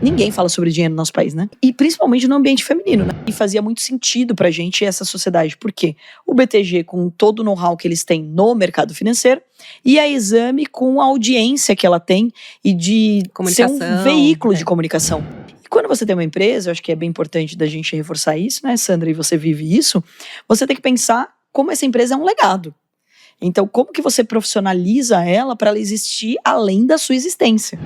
Ninguém fala sobre dinheiro no nosso país, né? E principalmente no ambiente feminino, né? E fazia muito sentido pra gente essa sociedade. Por quê? O BTG, com todo o know-how que eles têm no mercado financeiro, e a Exame com a audiência que ela tem e de ser um veículo de comunicação. E quando você tem uma empresa, eu acho que é bem importante da gente reforçar isso, né, Sandra? E você vive isso, você tem que pensar como essa empresa é um legado. Então, como que você profissionaliza ela para ela existir além da sua existência?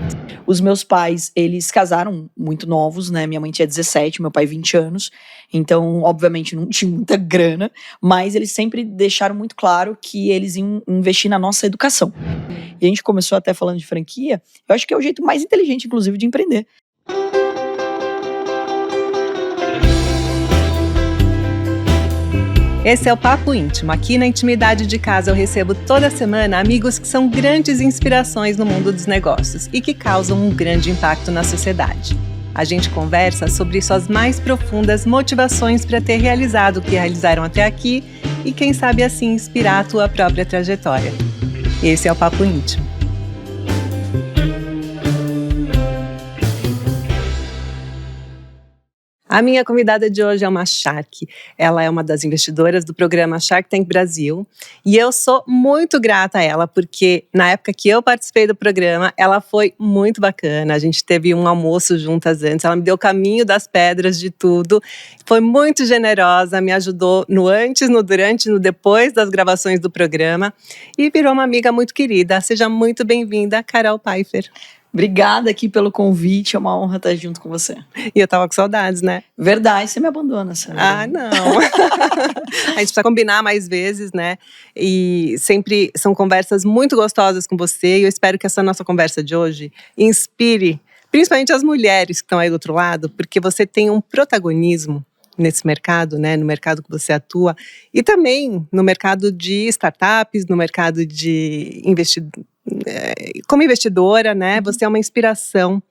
Os meus pais, eles casaram muito novos, né? Minha mãe tinha 17, meu pai 20 anos. Então, obviamente, não tinha muita grana. Mas eles sempre deixaram muito claro que eles iam investir na nossa educação. E a gente começou até falando de franquia. Eu acho que é o jeito mais inteligente, inclusive, de empreender. Esse é o Papo Íntimo. Aqui na Intimidade de Casa eu recebo toda semana amigos que são grandes inspirações no mundo dos negócios e que causam um grande impacto na sociedade. A gente conversa sobre suas mais profundas motivações para ter realizado o que realizaram até aqui e quem sabe assim inspirar a tua própria trajetória. Esse é o Papo Íntimo. A minha convidada de hoje é uma Shark. Ela é uma das investidoras do programa Shark Tank Brasil. E eu sou muito grata a ela, porque na época que eu participei do programa, ela foi muito bacana. A gente teve um almoço juntas antes, ela me deu o caminho das pedras de tudo. Foi muito generosa, me ajudou no antes, no durante, no depois das gravações do programa. E virou uma amiga muito querida. Seja muito bem-vinda, Carol Pfeiffer. Obrigada aqui pelo convite, é uma honra estar junto com você. E eu tava com saudades, né? Verdade, você me abandona, Sandra. Ah, não. A gente precisa combinar mais vezes, né? E sempre são conversas muito gostosas com você. E eu espero que essa nossa conversa de hoje inspire, principalmente as mulheres que estão aí do outro lado, porque você tem um protagonismo nesse mercado, né? No mercado que você atua. E também no mercado de startups, no mercado de como investidora, né? Você é uma inspiração.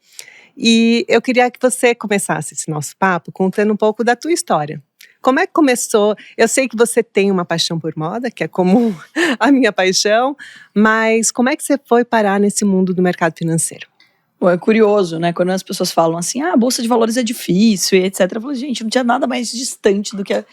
E eu queria que você começasse esse nosso papo contando um pouco da tua história. Como é que começou? Eu sei que você tem uma paixão por moda, que é comum a minha paixão, mas como é que você foi parar nesse mundo do mercado financeiro? Bom, é curioso, né? Quando as pessoas falam assim, a bolsa de valores é difícil e etc. Eu falo, gente, não tinha nada mais distante do que a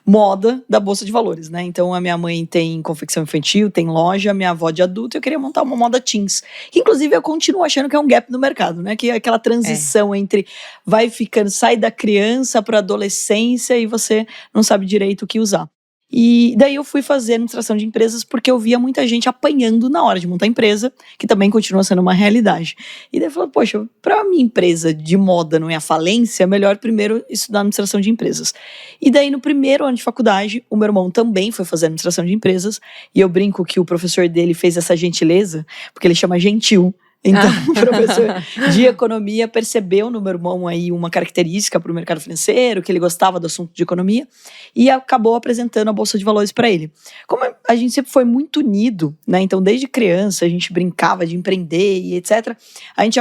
moda da bolsa de valores, né? Então, a minha mãe tem confecção infantil, tem loja, minha avó de adulto, eu queria montar uma moda teens. Que, inclusive, eu continuo achando que é um gap no mercado, né? Que é aquela transição entre vai ficando, sai da criança para adolescência e você não sabe direito o que usar. E daí eu fui fazer administração de empresas porque eu via muita gente apanhando na hora de montar empresa, que também continua sendo uma realidade. E daí eu falei, poxa, para minha empresa de moda não ir à falência, é melhor primeiro estudar administração de empresas. E daí no primeiro ano de faculdade, o meu irmão também foi fazer administração de empresas, e eu brinco que o professor dele fez essa gentileza, porque ele chama gentil. Então, o professor de economia percebeu no meu irmão aí uma característica para o mercado financeiro, que ele gostava do assunto de economia, e acabou apresentando a Bolsa de Valores para ele. Como a gente sempre foi muito unido, né? Então, desde criança, a gente brincava de empreender e etc. A gente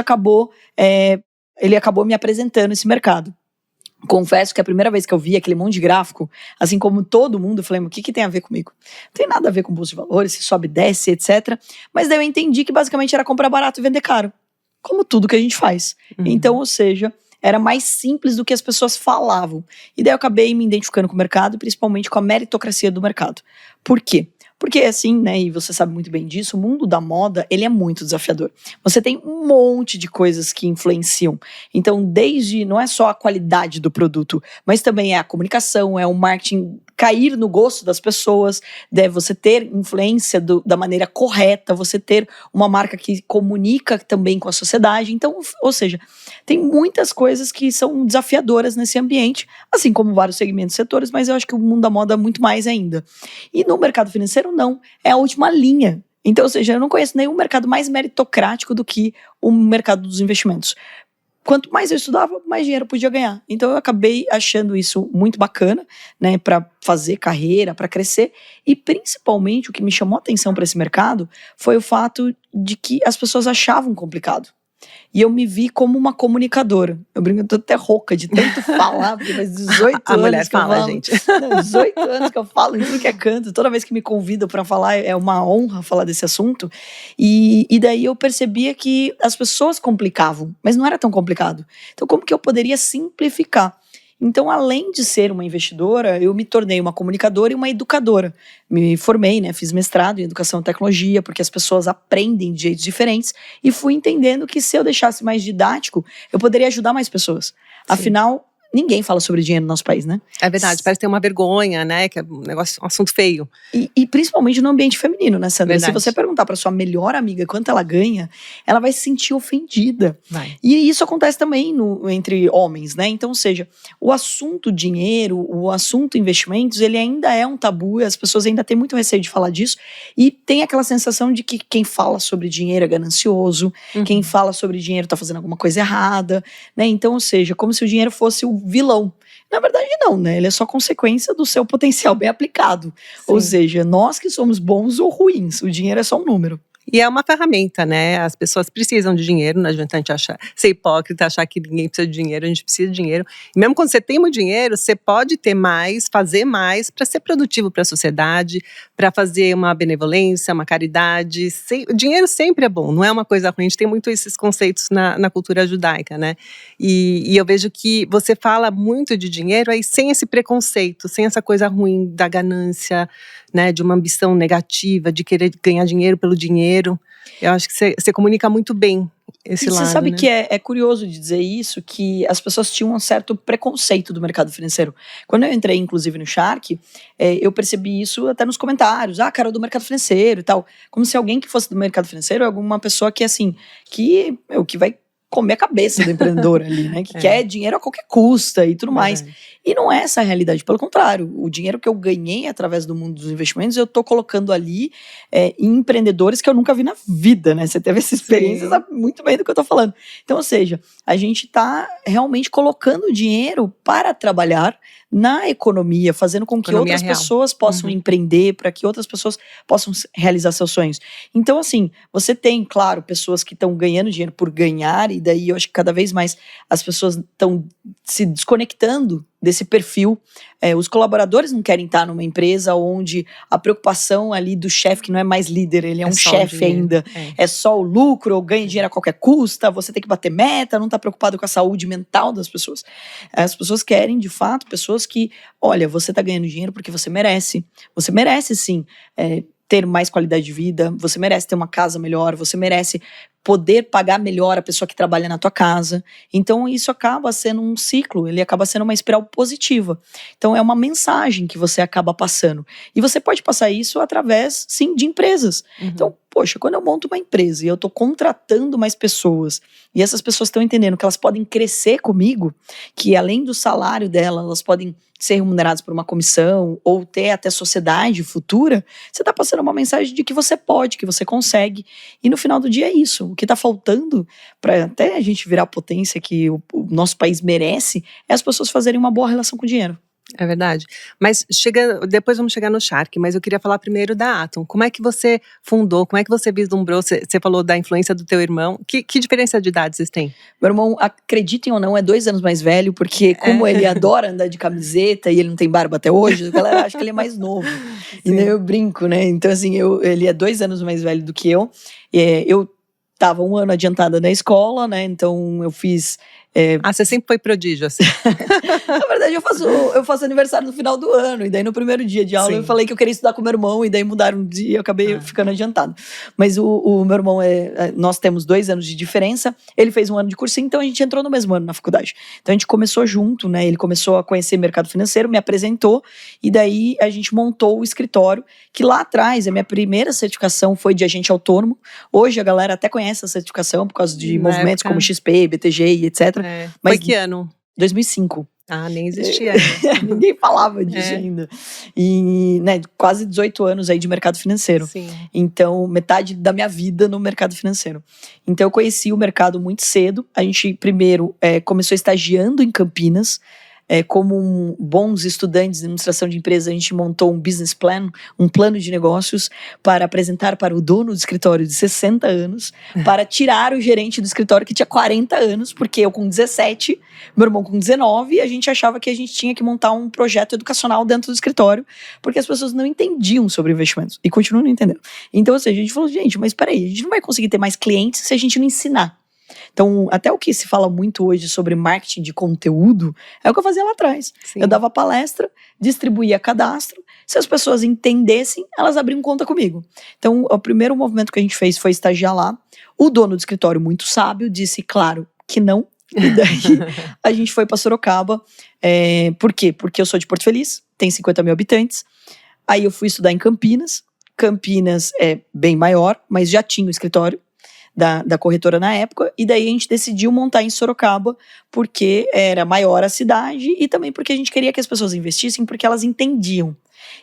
ele acabou me apresentando esse mercado. Confesso que a primeira vez que eu vi aquele monte de gráfico, assim como todo mundo, eu falei, mas o que tem a ver comigo? Não tem nada a ver com bolsa de valores, se sobe, desce, etc. Mas daí eu entendi que basicamente era comprar barato e vender caro. Como tudo que a gente faz. Então, ou seja, era mais simples do que as pessoas falavam. E daí eu acabei me identificando com o mercado, principalmente com a meritocracia do mercado. Por quê? Porque assim, né, e você sabe muito bem disso, o mundo da moda, ele é muito desafiador. Você tem um monte de coisas que influenciam. Então, não é só a qualidade do produto, mas também é a comunicação, é o marketing cair no gosto das pessoas, você ter influência da maneira correta, você ter uma marca que comunica também com a sociedade. Então, ou seja, tem muitas coisas que são desafiadoras nesse ambiente, assim como vários segmentos e setores, mas eu acho que o mundo da moda é muito mais ainda. E no mercado financeiro, não. É a última linha. Então, ou seja, eu não conheço nenhum mercado mais meritocrático do que o mercado dos investimentos. Quanto mais eu estudava, mais dinheiro eu podia ganhar. Então eu acabei achando isso muito bacana, né, para fazer carreira, para crescer. E principalmente o que me chamou a atenção para esse mercado foi o fato de que as pessoas achavam complicado. E eu me vi como uma comunicadora. Eu brinco, eu tô até rouca de tanto falar, porque faz 18 A anos mulher que eu fala, falo. gente. Não, 18 anos que eu falo em tudo que é canto. Toda vez que me convidam para falar, é uma honra falar desse assunto. E daí eu percebia que as pessoas complicavam, mas não era tão complicado. Então, como que eu poderia simplificar? Então, além de ser uma investidora, eu me tornei uma comunicadora e uma educadora. Me formei, né, fiz mestrado em educação e tecnologia, porque as pessoas aprendem de jeitos diferentes, e fui entendendo que se eu deixasse mais didático, eu poderia ajudar mais pessoas. Afinal, ninguém fala sobre dinheiro no nosso país, né? É verdade, parece ter uma vergonha, né? Que é um negócio, um assunto feio. E principalmente no ambiente feminino, né, Sandra? Verdade. Se você perguntar para sua melhor amiga quanto ela ganha, ela vai se sentir ofendida. Vai. E isso acontece também entre homens, né? Então, ou seja, o assunto dinheiro, o assunto investimentos, ele ainda é um tabu, as pessoas ainda têm muito receio de falar disso, e tem aquela sensação de que quem fala sobre dinheiro é ganancioso, quem fala sobre dinheiro tá fazendo alguma coisa errada, né? Então, ou seja, como se o dinheiro fosse o vilão. Na verdade, não, né? Ele é só consequência do seu potencial bem aplicado. Sim. Ou seja, nós que somos bons ou ruins, o dinheiro é só um número. E é uma ferramenta, né? As pessoas precisam de dinheiro, não adianta a gente ser hipócrita, achar que ninguém precisa de dinheiro, a gente precisa de dinheiro. E mesmo quando você tem muito dinheiro, você pode ter mais, fazer mais para ser produtivo para a sociedade, para fazer uma benevolência, uma caridade. O dinheiro sempre é bom, não é uma coisa ruim. A gente tem muito esses conceitos na cultura judaica, né? E eu vejo que você fala muito de dinheiro aí sem esse preconceito, sem essa coisa ruim da ganância, né? De uma ambição negativa, de querer ganhar dinheiro pelo dinheiro. Eu acho que você comunica muito bem esse lado. Você sabe, né? que é curioso de dizer isso, que as pessoas tinham um certo preconceito do mercado financeiro. Quando eu entrei, inclusive, no Shark, eu percebi isso até nos comentários. Ah, cara, do mercado financeiro e tal. Como se alguém que fosse do mercado financeiro é alguma pessoa que, assim, que vai comer a cabeça do empreendedor ali, né? Que quer dinheiro a qualquer custa e tudo mais. E não é essa a realidade. Pelo contrário, o dinheiro que eu ganhei através do mundo dos investimentos, eu tô colocando ali em empreendedores que eu nunca vi na vida, né? Você teve essa experiência, sabe muito bem do que eu tô falando. Então, ou seja, a gente tá realmente colocando dinheiro para trabalhar na economia, fazendo com que outras pessoas possam empreender, para que outras pessoas possam realizar seus sonhos. Então, assim, você tem, claro, pessoas que estão ganhando dinheiro por ganhar, e daí eu acho que cada vez mais as pessoas estão se desconectando desse perfil. Os colaboradores não querem estar numa empresa onde a preocupação ali do chefe, que não é mais líder, ele é um chefe ainda, é só o lucro, ou ganha dinheiro a qualquer custa, você tem que bater meta, não está preocupado com a saúde mental das pessoas. As pessoas querem, de fato, pessoas que, olha, você está ganhando dinheiro porque você merece sim, ter mais qualidade de vida, você merece ter uma casa melhor, você merece poder pagar melhor a pessoa que trabalha na tua casa. Então isso acaba sendo um ciclo, ele acaba sendo uma espiral positiva. Então é uma mensagem que você acaba passando. E você pode passar isso através, sim, de empresas. Então, poxa, quando eu monto uma empresa e eu estou contratando mais pessoas, e essas pessoas estão entendendo que elas podem crescer comigo, que além do salário dela, elas podem ser remuneradas por uma comissão ou ter até sociedade futura, você está passando uma mensagem de que você pode, que você consegue. E no final do dia é isso. O que está faltando para até a gente virar a potência que o nosso país merece é as pessoas fazerem uma boa relação com o dinheiro. É verdade. Mas depois vamos chegar no Shark, mas eu queria falar primeiro da Atom. Como é que você fundou, como é que você vislumbrou? Você falou da influência do teu irmão. Que diferença de idade vocês têm? Meu irmão, acreditem ou não, é 2 anos mais velho, porque como ele adora andar de camiseta e ele não tem barba até hoje, a galera acha que ele é mais novo. E daí eu brinco, né? Então assim, ele é 2 anos mais velho do que eu. Eu tava 1 ano adiantada na escola, né? Então eu fiz... você sempre foi prodígio, assim. Na verdade, eu faço aniversário no final do ano. E daí no primeiro dia de aula eu falei que eu queria estudar com meu irmão. E daí mudaram um dia e eu acabei ficando adiantado. Mas o meu irmão, nós temos 2 anos de diferença. Ele fez 1 ano de cursinho, então a gente entrou no mesmo ano na faculdade. Então a gente começou junto, né? Ele começou a conhecer mercado financeiro, me apresentou. E daí a gente montou o escritório. Que lá atrás, a minha primeira certificação foi de agente autônomo. Hoje a galera até conhece a certificação por causa de movimentos como XP, BTG e etc. Mas foi que ano? 2005. Nem existia. Ninguém falava disso ainda. E, né, quase 18 anos aí de mercado financeiro. Sim. Então, metade da minha vida no mercado financeiro. Então, eu conheci o mercado muito cedo. A gente, primeiro, começou estagiando em Campinas. como bons estudantes de administração de empresa, a gente montou um business plan, um plano de negócios para apresentar para o dono do escritório de 60 anos, para tirar o gerente do escritório que tinha 40 anos, porque eu com 17, meu irmão com 19, a gente achava que a gente tinha que montar um projeto educacional dentro do escritório, porque as pessoas não entendiam sobre investimentos, e continuam não entendendo. Então, assim, a gente falou, gente, mas peraí, a gente não vai conseguir ter mais clientes se a gente não ensinar. Então, até o que se fala muito hoje sobre marketing de conteúdo é o que eu fazia lá atrás. Sim. Eu dava palestra, distribuía cadastro. Se as pessoas entendessem, elas abriam conta comigo. Então, o primeiro movimento que a gente fez foi estagiar lá. O dono do escritório, muito sábio, disse, claro, que não. E daí, a gente foi para Sorocaba. Por quê? Porque eu sou de Porto Feliz, tem 50 mil habitantes. Aí eu fui estudar em Campinas. Campinas é bem maior, mas já tinha o escritório da corretora na época, e daí a gente decidiu montar em Sorocaba, porque era maior a cidade, e também porque a gente queria que as pessoas investissem, porque elas entendiam.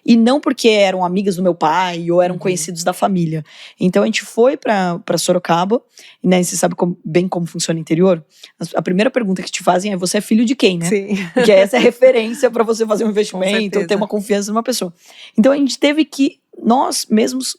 E não porque eram amigas do meu pai, ou eram conhecidos da família. Então a gente foi para Sorocaba, e né, você sabe bem como funciona o interior? A primeira pergunta que te fazem é, você é filho de quem, né? Sim. Porque essa é a referência para você fazer um investimento, ou ter uma confiança numa pessoa. Então a gente teve que, nós mesmos,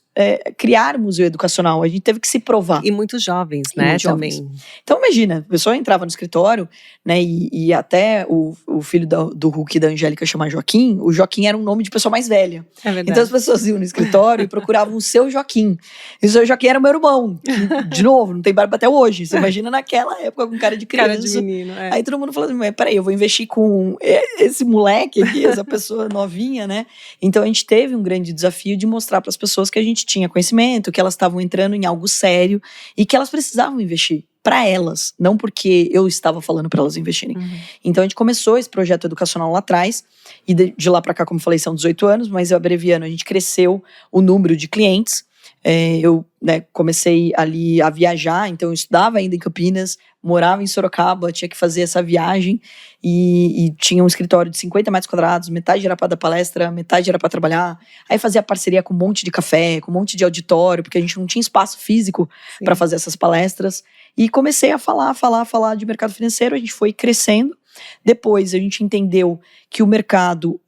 criarmos o educacional, a gente teve que se provar. E muitos jovens, né, muitos também. Jovens. Então imagina, a pessoa entrava no escritório, né, e até o filho do Hulk e da Angélica chamar Joaquim, o Joaquim era um nome de pessoa mais velha. É verdade. Então as pessoas iam no escritório e procuravam o seu Joaquim. E o seu Joaquim era o meu irmão, que, de novo, não tem barba até hoje. Você imagina naquela época com cara de criança. Cara de menino, Aí todo mundo falou assim, mas peraí, eu vou investir com esse moleque aqui, essa pessoa novinha, né? Então a gente teve um grande desafio de mostrar para as pessoas que a gente tinha conhecimento, que elas estavam entrando em algo sério e que elas precisavam investir para elas, não porque eu estava falando para elas investirem. Então a gente começou esse projeto educacional lá atrás, e de lá para cá, como falei, são 18 anos, mas eu abreviando, a gente cresceu o número de clientes. Eu comecei ali a viajar, então eu estudava ainda em Campinas, morava em Sorocaba, tinha que fazer essa viagem e tinha um escritório de 50 metros quadrados, metade era para dar palestra, metade era para trabalhar. Aí fazia parceria com um monte de café, com um monte de auditório, porque a gente não tinha espaço físico para fazer essas palestras. E comecei a falar de mercado financeiro, a gente foi crescendo. Depois a gente entendeu que o mercado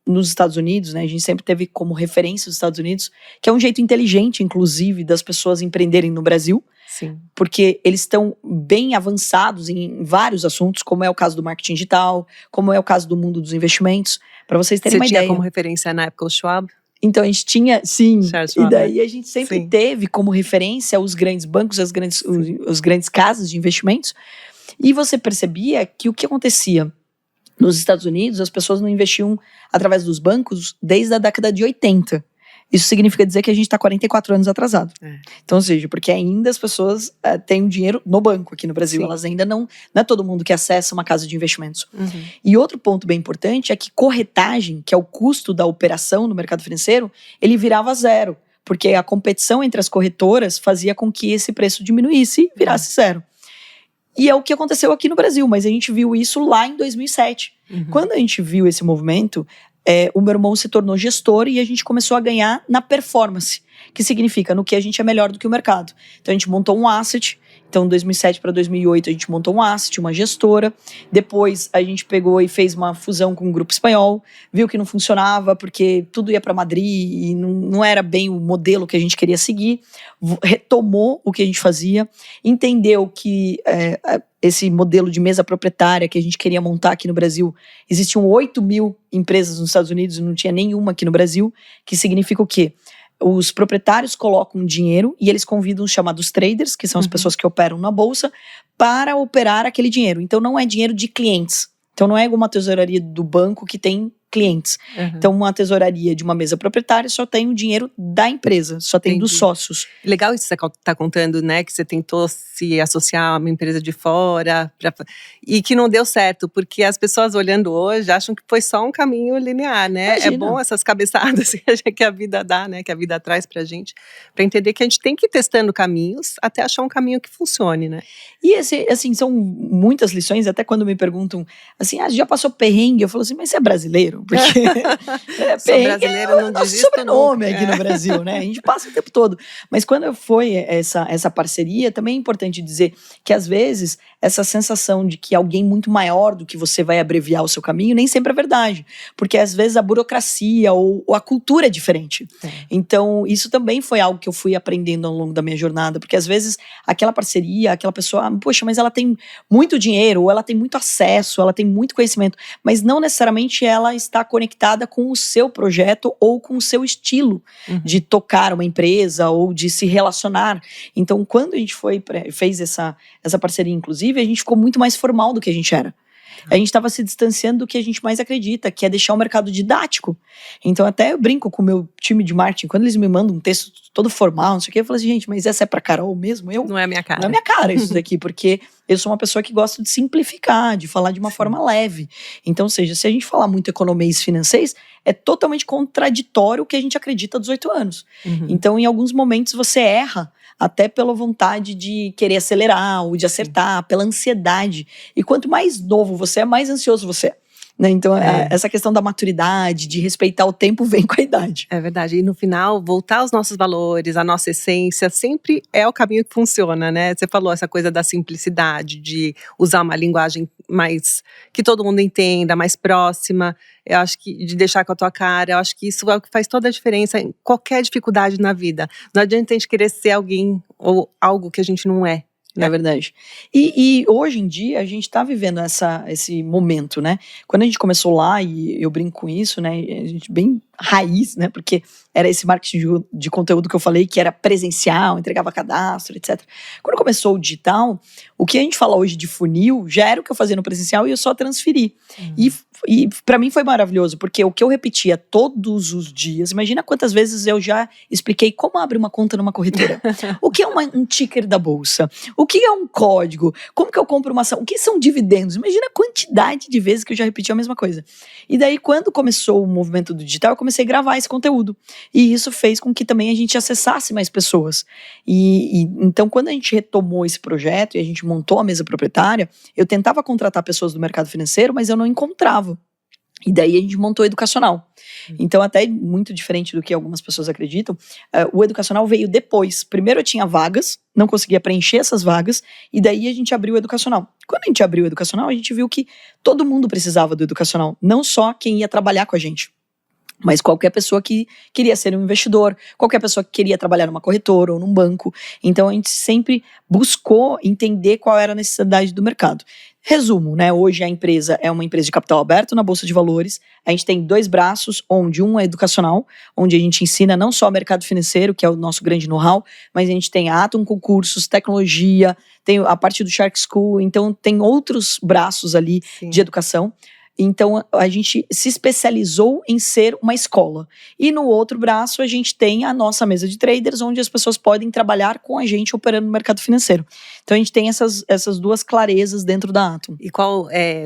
nos Estados Unidos, né, a gente sempre teve como referência os Estados Unidos, que é um jeito inteligente, inclusive, das pessoas empreenderem no Brasil. Sim. Porque eles estão bem avançados em vários assuntos, como é o caso do marketing digital, como é o caso do mundo dos investimentos. Para vocês terem uma ideia. Você tinha como referência na época o Schwab? Então a gente tinha, sim, Schwab, e daí a gente sempre sim. teve como referência os grandes bancos, os grandes casas de investimentos. E você percebia que o que acontecia nos Estados Unidos, as pessoas não investiam através dos bancos desde a década de 80. Isso significa dizer que a gente está 44 anos atrasado. Então, ou seja, porque ainda as pessoas têm o dinheiro no banco aqui no Brasil. Sim. Elas ainda não é todo mundo que acessa uma casa de investimentos. E outro ponto bem importante é que corretagem, que é o custo da operação no mercado financeiro, ele virava zero. Porque a competição entre as corretoras fazia com que esse preço diminuísse e virasse zero. E é o que aconteceu aqui no Brasil, mas a gente viu isso lá em 2007. Quando a gente viu esse movimento, o meu irmão se tornou gestor e a gente começou a ganhar na performance, que significa no que a gente é melhor do que o mercado. Então a gente montou um asset, então 2007 para 2008 a gente montou um asset, uma gestora, depois a gente pegou e fez uma fusão com um grupo espanhol, viu que não funcionava porque tudo ia para Madrid e não era bem o modelo que a gente queria seguir, retomou o que a gente fazia, entendeu que esse modelo de mesa proprietária que a gente queria montar aqui no Brasil, existiam 8 mil empresas nos Estados Unidos e não tinha nenhuma aqui no Brasil, que significa o quê? Os proprietários colocam dinheiro e eles convidam os chamados traders, que são as pessoas que operam na bolsa, para operar aquele dinheiro. Então não é dinheiro de clientes. Então não é uma tesouraria do banco que tem clientes. Então uma tesouraria de uma mesa proprietária só tem o dinheiro da empresa, só tem dos sócios. Legal isso que você está contando, né? Que você tentou se associar a uma empresa de fora e que não deu certo, porque as pessoas olhando hoje acham que foi só um caminho linear, né? Imagina. É bom essas cabeçadas que a vida dá, né? Que a vida traz pra gente, pra entender que a gente tem que ir testando caminhos até achar um caminho que funcione, né? E assim, são muitas lições, até quando me perguntam assim, já passou perrengue? Eu falo assim, mas você é brasileiro? brasileiro. Porque Sou brasileiro, não é o nosso desisto sobrenome nunca. aqui no Brasil, né? A gente passa o tempo todo. Mas quando foi essa parceria, também é importante dizer que às vezes essa sensação de que alguém muito maior do que você vai abreviar o seu caminho nem sempre é verdade. Porque às vezes a burocracia ou a cultura é diferente. Então isso também foi algo que eu fui aprendendo ao longo da minha jornada. Porque às vezes aquela parceria, aquela pessoa, poxa, mas ela tem muito dinheiro, ou ela tem muito acesso, ela tem muito conhecimento, mas não necessariamente ela está conectada com o seu projeto ou com o seu estilo de tocar uma empresa ou de se relacionar. Então, quando a gente fez essa parceria, inclusive, a gente ficou muito mais formal do que a gente era. A gente estava se distanciando do que a gente mais acredita, que é deixar o mercado didático. Então, até eu brinco com o meu time de marketing, quando eles me mandam um texto todo formal, não sei o quê, eu falo assim, gente, mas essa é pra Carol mesmo? Não é a minha cara. Não é minha cara isso daqui, porque eu sou uma pessoa que gosta de simplificar, de falar de uma forma leve. Então, ou seja, se a gente falar muito economês financeiros, é totalmente contraditório o que a gente acredita há 18 anos. Então, em alguns momentos, você erra até pela vontade de querer acelerar ou de acertar, pela ansiedade. E quanto mais novo você é, mais ansioso você é. Né? Então, essa questão da maturidade, de respeitar o tempo, vem com a idade. É verdade. E no final, voltar aos nossos valores, à nossa essência, sempre é o caminho que funciona, né? Você falou essa coisa da simplicidade, de usar uma linguagem mais que todo mundo entenda, mais próxima. Eu acho que de deixar com a tua cara, eu acho que isso é o que faz toda a diferença em qualquer dificuldade na vida. Não adianta a gente querer ser alguém ou algo que a gente não é. É verdade. E hoje em dia a gente está vivendo esse momento, né? Quando a gente começou lá, e eu brinco com isso, né? A gente bem raiz, né? Porque era esse marketing de conteúdo que eu falei, que era presencial, entregava cadastro, etc. Quando começou o digital, o que a gente fala hoje de funil já era o que eu fazia no presencial e eu só transferi. E para mim foi maravilhoso, porque o que eu repetia todos os dias, imagina quantas vezes eu já expliquei como abre uma conta numa corretora. O que é um ticker da bolsa? O que é um código? Como que eu compro uma ação? O que são dividendos? Imagina a quantidade de vezes que eu já repeti a mesma coisa. E daí, quando começou o movimento do digital, eu comecei a gravar esse conteúdo. E isso fez com que também a gente acessasse mais pessoas. Então, quando a gente retomou esse projeto e a gente montou a mesa proprietária, eu tentava contratar pessoas do mercado financeiro, mas eu não encontrava. E daí a gente montou o educacional. Então, até muito diferente do que algumas pessoas acreditam, o educacional veio depois. Primeiro eu tinha vagas, não conseguia preencher essas vagas, e daí a gente abriu o educacional. Quando a gente abriu o educacional, a gente viu que todo mundo precisava do educacional, não só quem ia trabalhar com a gente, mas qualquer pessoa que queria ser um investidor, qualquer pessoa que queria trabalhar numa corretora ou num banco. Então a gente sempre buscou entender qual era a necessidade do mercado. Resumo, né? Hoje a empresa é uma empresa de capital aberto na Bolsa de Valores. A gente tem 2 braços, onde um é educacional, onde a gente ensina não só o mercado financeiro, que é o nosso grande know-how, mas a gente tem a Atom com cursos, tecnologia, tem a parte do Shark School, então tem outros braços ali de educação. Então, a gente se especializou em ser uma escola. E no outro braço, a gente tem a nossa mesa de traders, onde as pessoas podem trabalhar com a gente operando no mercado financeiro. Então, a gente tem essas 2 clarezas dentro da Atom. E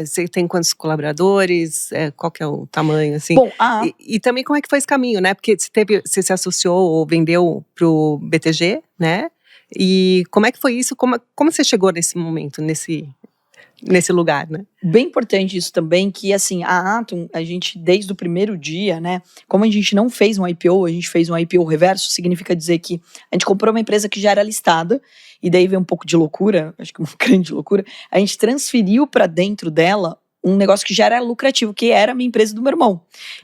você tem quantos colaboradores? Qual que é o tamanho, assim? Bom, e também como é que foi esse caminho, né? Porque você se associou ou vendeu pro BTG, né? E como é que foi isso? Como você chegou nesse momento, nesse lugar, né? Bem importante isso também, que assim, a Atom, a gente desde o primeiro dia, né, como a gente não fez um IPO, a gente fez um IPO reverso, significa dizer que a gente comprou uma empresa que já era listada, e daí veio um pouco de loucura, acho que uma grande loucura, a gente transferiu para dentro dela um negócio que já era lucrativo, que era a minha empresa do meu irmão.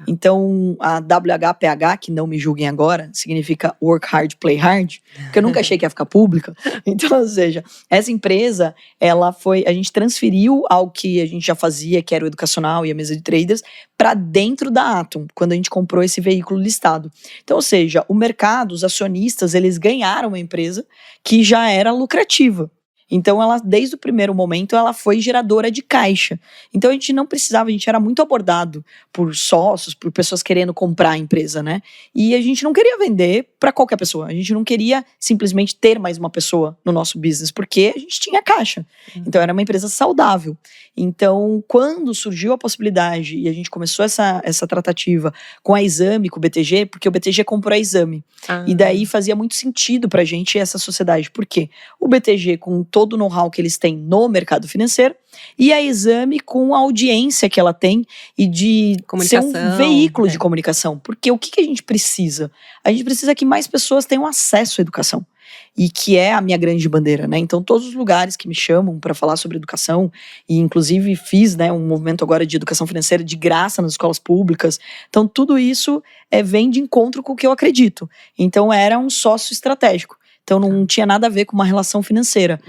Então, a WHPH, que não me julguem agora, significa Work Hard, Play Hard, porque eu nunca achei que ia ficar pública. Então, ou seja, essa empresa, a gente transferiu algo que a gente já fazia, que era o educacional e a mesa de traders, para dentro da Atom, quando a gente comprou esse veículo listado. Então, ou seja, o mercado, os acionistas, eles ganharam uma empresa que já era lucrativa. Então, ela, desde o primeiro momento, ela foi geradora de caixa. Então, a gente não precisava, a gente era muito abordado por sócios, por pessoas querendo comprar a empresa, né? E a gente não queria vender para qualquer pessoa. A gente não queria simplesmente ter mais uma pessoa no nosso business, porque a gente tinha caixa. Então, era uma empresa saudável. Então, quando surgiu a possibilidade e a gente começou essa tratativa com a Exame, com o BTG, porque o BTG comprou a Exame. E daí fazia muito sentido pra gente essa sociedade. Por quê? O BTG, com todo o know-how que eles têm no mercado financeiro, e a Exame com a audiência que ela tem e de ser um veículo de comunicação. Porque o que a gente precisa? A gente precisa que mais pessoas tenham acesso à educação. E que é a minha grande bandeira, né? Então, todos os lugares que me chamam para falar sobre educação, e inclusive fiz, né, um movimento agora de educação financeira de graça nas escolas públicas. Então, tudo isso vem de encontro com o que eu acredito. Então, era um sócio estratégico. Então, não tinha nada a ver com uma relação financeira,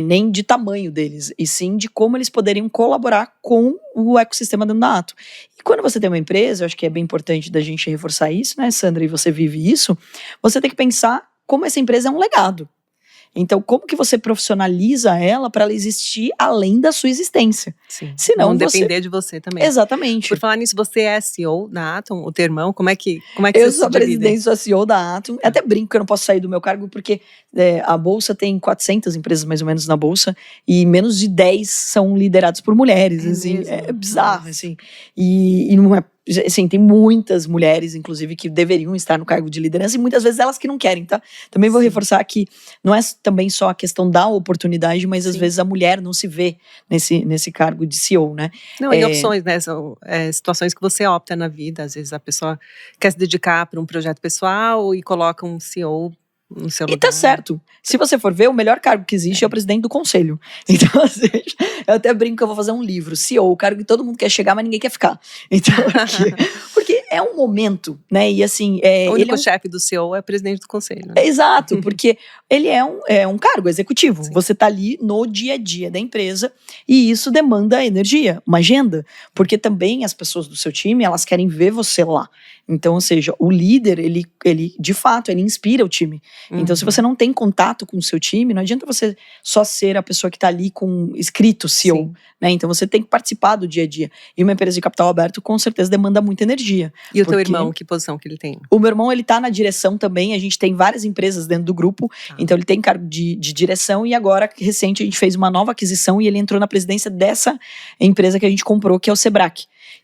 nem de tamanho deles, e sim de como eles poderiam colaborar com o ecossistema dentro da Atom. E quando você tem uma empresa, eu acho que é bem importante da gente reforçar isso, né, Sandra, e você vive isso, você tem que pensar como essa empresa é um legado. Então, como que você profissionaliza ela para ela existir além da sua existência? Sim. Senão não depender de você também. Exatamente. Por falar nisso, você é CEO da Atom, o teu irmão, como é que você se divide? Eu sou a presidente, sou a CEO da Atom. Até brinco que eu não posso sair do meu cargo, porque a Bolsa tem 400 empresas mais ou menos na Bolsa, e menos de 10 são lideradas por mulheres. Assim, é bizarro, assim. E não é. Assim, tem muitas mulheres, inclusive, que deveriam estar no cargo de liderança, e muitas vezes elas que não querem, tá? Também vou reforçar que não é também só a questão da oportunidade, mas às vezes a mulher não se vê nesse cargo de CEO, né? Não, e opções, né? São situações que você opta na vida. Às vezes a pessoa quer se dedicar para um projeto pessoal e coloca um CEO no seu lugar. E tá certo. Se você for ver, o melhor cargo que existe é o presidente do conselho. Então, assim, eu até brinco que eu vou fazer um livro, CEO, o cargo que todo mundo quer chegar, mas ninguém quer ficar. Então, porque é um momento, né? E assim. O único chefe do CEO é o presidente do conselho. Né? Exato, porque ele é um cargo executivo. Sim. Você tá ali no dia a dia da empresa e isso demanda energia, uma agenda. Porque também as pessoas do seu time, elas querem ver você lá. Então, ou seja, o líder, ele de fato, ele inspira o time. Então, se você não tem contato com o seu time, não adianta você só ser a pessoa que está ali com escrito CEO, né? Então, você tem que participar do dia a dia. E uma empresa de capital aberto, com certeza, demanda muita energia. E o teu irmão, que posição que ele tem? O meu irmão, ele tá na direção também. A gente tem várias empresas dentro do grupo. Então, ele tem cargo de direção. E agora, recente, a gente fez uma nova aquisição e ele entrou na presidência dessa empresa que a gente comprou, que é o Sebrae.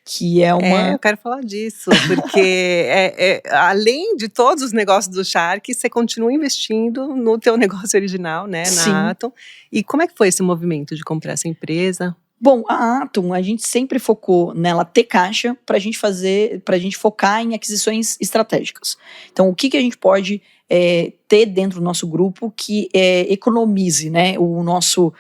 Que é uma... eu quero falar disso, porque além de todos os negócios do Shark, você continua investindo no teu negócio original, né, na Atom. E como é que foi esse movimento de comprar essa empresa? Bom, a Atom, a gente sempre focou nela ter caixa pra gente focar em aquisições estratégicas. Então, o que a gente pode ter dentro do nosso grupo que economize, né, o nosso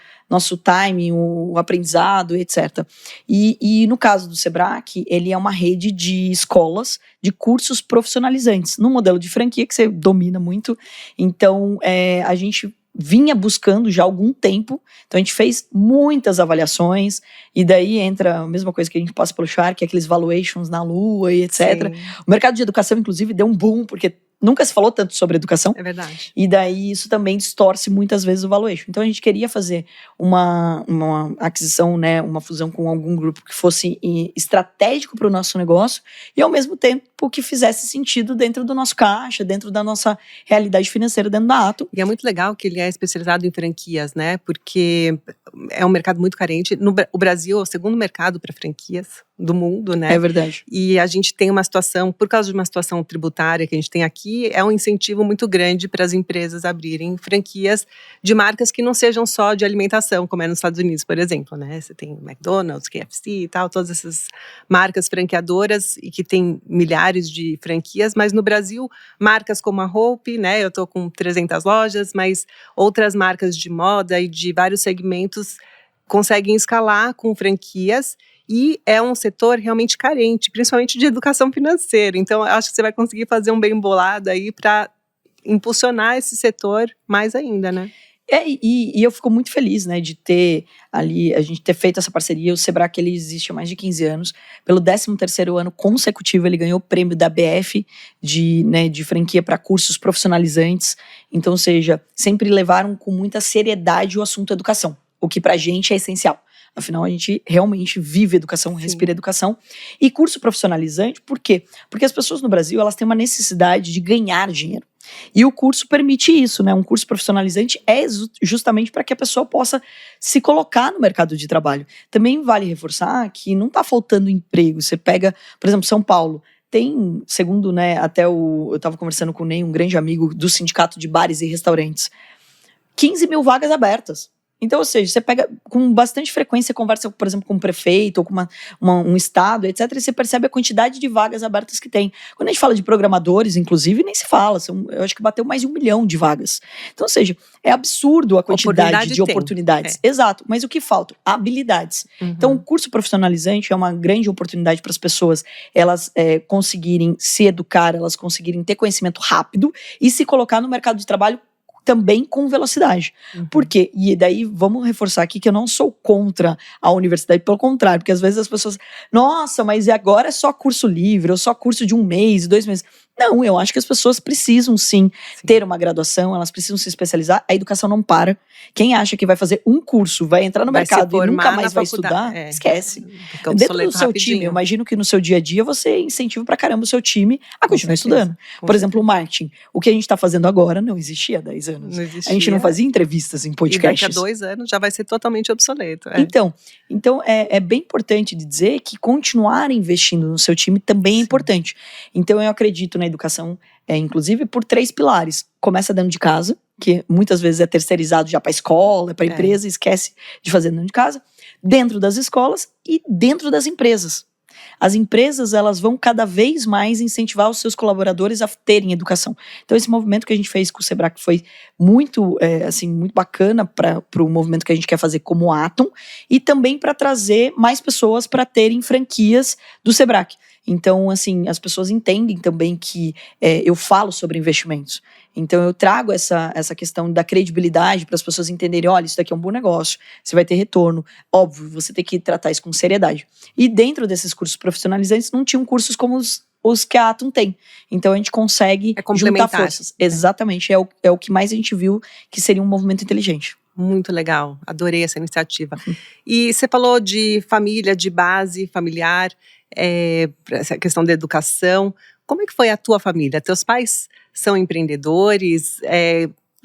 timing, o aprendizado, etc. E no caso do Sebrae, ele é uma rede de escolas, de cursos profissionalizantes, num modelo de franquia que você domina muito. Então, a gente vinha buscando já há algum tempo, então a gente fez muitas avaliações, e daí entra a mesma coisa que a gente passa pelo Shark, aqueles valuations na lua e etc. Sim. O mercado de educação, inclusive, deu um boom, porque nunca se falou tanto sobre educação. É verdade. E daí isso também distorce muitas vezes o valuation. Então a gente queria fazer uma aquisição, né, uma fusão com algum grupo que fosse estratégico para o nosso negócio e ao mesmo tempo que fizesse sentido dentro do nosso caixa, dentro da nossa realidade financeira dentro da Atom. E é muito legal que ele é especializado em franquias, né, porque é um mercado muito carente. O Brasil é o segundo mercado para franquias do mundo, né? É verdade. E a gente tem uma situação, por causa de uma situação tributária que a gente tem aqui, é um incentivo muito grande para as empresas abrirem franquias de marcas que não sejam só de alimentação, como é nos Estados Unidos, por exemplo, né? Você tem McDonald's, KFC e tal, todas essas marcas franqueadoras e que tem milhares de franquias, mas no Brasil, marcas como a Hope, né? Eu tô com 300 lojas, mas outras marcas de moda e de vários segmentos conseguem escalar com franquias. E é um setor realmente carente, principalmente de educação financeira. Então, acho que você vai conseguir fazer um bem bolado aí para impulsionar esse setor mais ainda, né? E eu fico muito feliz, né, de ter ali, a gente ter feito essa parceria. O Sebrae, ele existe há mais de 15 anos. Pelo 13º ano consecutivo, ele ganhou o prêmio da BF de franquia para cursos profissionalizantes. Então, ou seja, sempre levaram com muita seriedade o assunto educação, o que pra gente é essencial. Afinal, a gente realmente vive educação, respira educação. E curso profissionalizante, por quê? Porque as pessoas no Brasil, elas têm uma necessidade de ganhar dinheiro. E o curso permite isso, né? Um curso profissionalizante é justamente para que a pessoa possa se colocar no mercado de trabalho. Também vale reforçar que não está faltando emprego. Você pega, por exemplo, São Paulo. Tem, segundo, né, eu estava conversando com o Ney, um grande amigo do Sindicato de Bares e Restaurantes, 15 mil vagas abertas. Então, ou seja, você pega com bastante frequência, você conversa, por exemplo, com um prefeito ou com um estado, etc., e você percebe a quantidade de vagas abertas que tem. Quando a gente fala de programadores, inclusive, nem se fala. Eu acho que bateu mais de 1 milhão de vagas. Então, ou seja, é absurdo a quantidade de oportunidades. Exato. Mas o que falta? Habilidades. Então, o curso profissionalizante é uma grande oportunidade para as pessoas elas conseguirem se educar, elas conseguirem ter conhecimento rápido e se colocar no mercado de trabalho também com velocidade. Por quê? E daí, vamos reforçar aqui que eu não sou contra a universidade, pelo contrário, porque às vezes as pessoas, nossa, mas agora é só curso livre, ou só curso de 1 mês, 2 meses. Não, eu acho que as pessoas precisam sim ter uma graduação, elas precisam se especializar, a educação não para. Quem acha que vai fazer um curso, vai entrar no mercado e nunca mais vai estudar, esquece. Dentro do seu time, eu imagino que no seu dia a dia você incentiva pra caramba o seu time a continuar estudando. Por exemplo, o marketing. O que a gente tá fazendo agora não existia há 10 anos. Não existia. A gente não fazia entrevistas em podcasts. E daqui a 2 anos já vai ser totalmente obsoleto. Então é bem importante de dizer que continuar investindo no seu time também é importante. Então eu acredito na educação, inclusive por 3 pilares. Começa dentro de casa, que muitas vezes é terceirizado já para a escola, para a empresa, e esquece de fazer dentro de casa. Dentro das escolas e dentro das empresas. As empresas, elas vão cada vez mais incentivar os seus colaboradores a terem educação. Então, esse movimento que a gente fez com o Sebrae foi muito, muito bacana para o movimento que a gente quer fazer como Atom e também para trazer mais pessoas para terem franquias do Sebrae. Então, assim, as pessoas entendem também que eu falo sobre investimentos. Então, eu trago essa questão da credibilidade para as pessoas entenderem, olha, isso daqui é um bom negócio, você vai ter retorno. Óbvio, você tem que tratar isso com seriedade. E dentro desses cursos profissionalizantes, não tinham cursos como os que a Atom tem. Então, a gente consegue juntar forças. Exatamente, é o que mais a gente viu que seria um movimento inteligente. Muito legal, adorei essa iniciativa. E você falou de família, de base familiar, essa questão da educação. Como é que foi a tua família? Teus pais são empreendedores?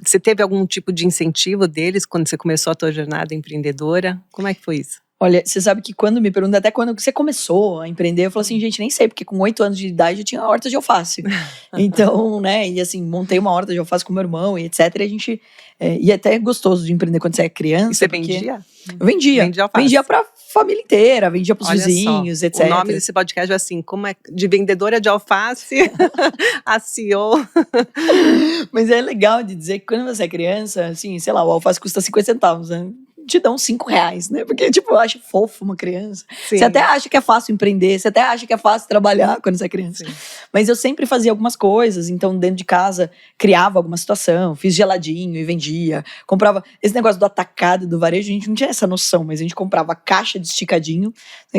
Você teve algum tipo de incentivo deles quando você começou a tua jornada empreendedora? Como é que foi isso? Olha, você sabe que quando me perguntam até quando você começou a empreender, eu falo assim, gente, nem sei, porque com 8 anos de idade eu tinha uma horta de alface. Então, né, e assim, montei uma horta de alface com meu irmão e etc. E a gente, e é até gostoso de empreender quando você é criança. E você vendia? Eu vendia. Vendia pra família inteira, vendia pros vizinhos, só, etc. O nome desse podcast é assim, como é de vendedora de alface a CEO. Mas é legal de dizer que quando você é criança, assim, sei lá, o alface custa 50 centavos, né? Te dão R$5, né? Porque, tipo, eu acho fofo uma criança. Sim. Você até acha que é fácil empreender, você até acha que é fácil trabalhar quando você é criança. Sim. Mas eu sempre fazia algumas coisas, então dentro de casa criava alguma situação, fiz geladinho e vendia, comprava esse negócio do atacado, do varejo, a gente não tinha essa noção, mas a gente comprava caixa de esticadinho,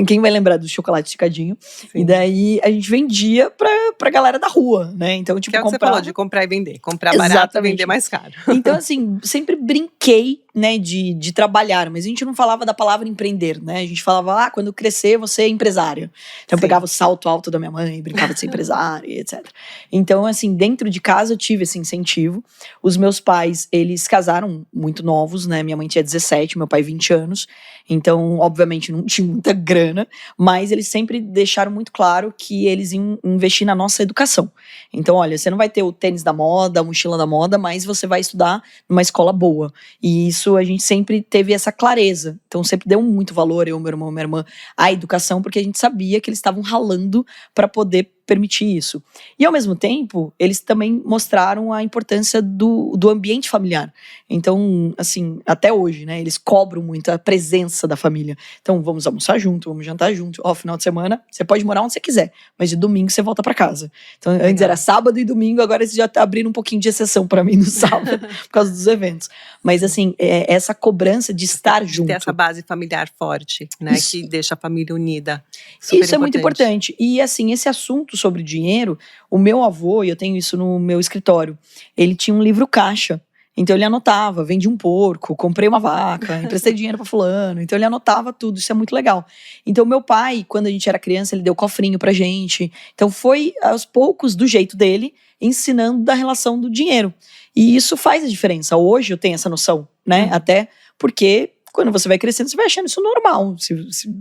quem vai lembrar do chocolate esticadinho? Sim. E daí a gente vendia pra galera da rua, né? Então, tipo, que é o que você falou, de comprar e vender, comprar barato e vender mais caro. Então, assim, sempre brinquei, né, de trabalhar, mas a gente não falava da palavra empreender, né? A gente falava, quando crescer, você é empresária. Então, eu pegava o salto alto da minha mãe, brincava de ser empresária, etc. Então, assim, dentro de casa eu tive esse incentivo. Os meus pais, eles casaram muito novos, né? Minha mãe tinha 17, meu pai 20 anos. Então, obviamente, não tinha muita grana, mas eles sempre deixaram muito claro que eles iam investir na nossa educação. Então, olha, você não vai ter o tênis da moda, a mochila da moda, mas você vai estudar numa escola boa. E isso a gente sempre teve essa clareza. Então, sempre deu muito valor, eu, meu irmão, minha irmã, à educação, porque a gente sabia que eles estavam ralando para poder permitir isso. E, ao mesmo tempo, eles também mostraram a importância do ambiente familiar. Então, assim, até hoje, né, eles cobram muito a presença da família. Então, vamos almoçar junto, vamos jantar junto. Final de semana, você pode morar onde você quiser, mas de domingo você volta para casa. Então, antes era sábado e domingo, agora eles já abriram um pouquinho de exceção para mim no sábado, por causa dos eventos. Mas, assim, essa cobrança de estar junto. Ter essa base familiar forte, né, isso, que deixa a família unida. Isso é muito importante. E, assim, esse assunto sobre dinheiro, o meu avô, e eu tenho isso no meu escritório, ele tinha um livro caixa. Então ele anotava, vendi um porco, comprei uma vaca, emprestei dinheiro pra fulano. Então ele anotava tudo, isso é muito legal. Então meu pai, quando a gente era criança, ele deu cofrinho pra gente. Então foi aos poucos, do jeito dele, ensinando da relação do dinheiro. E isso faz a diferença. Hoje eu tenho essa noção, né? Até porque quando você vai crescendo, você vai achando isso normal. Se,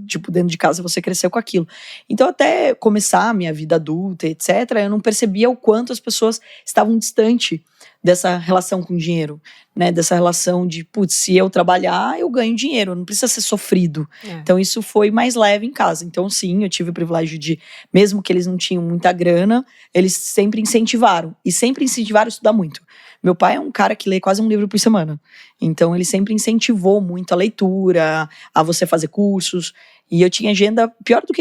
tipo, dentro de casa você cresceu com aquilo. Então, até começar a minha vida adulta, etc., eu não percebia o quanto as pessoas estavam distantes dessa relação com dinheiro, né? Dessa relação de, putz, se eu trabalhar, eu ganho dinheiro, não precisa ser sofrido. Então isso foi mais leve em casa. Então sim, eu tive o privilégio de, mesmo que eles não tinham muita grana, eles sempre incentivaram. E sempre incentivaram a estudar muito. Meu pai é um cara que lê quase um livro por semana. Então ele sempre incentivou muito a leitura, a você fazer cursos. E eu tinha agenda pior do que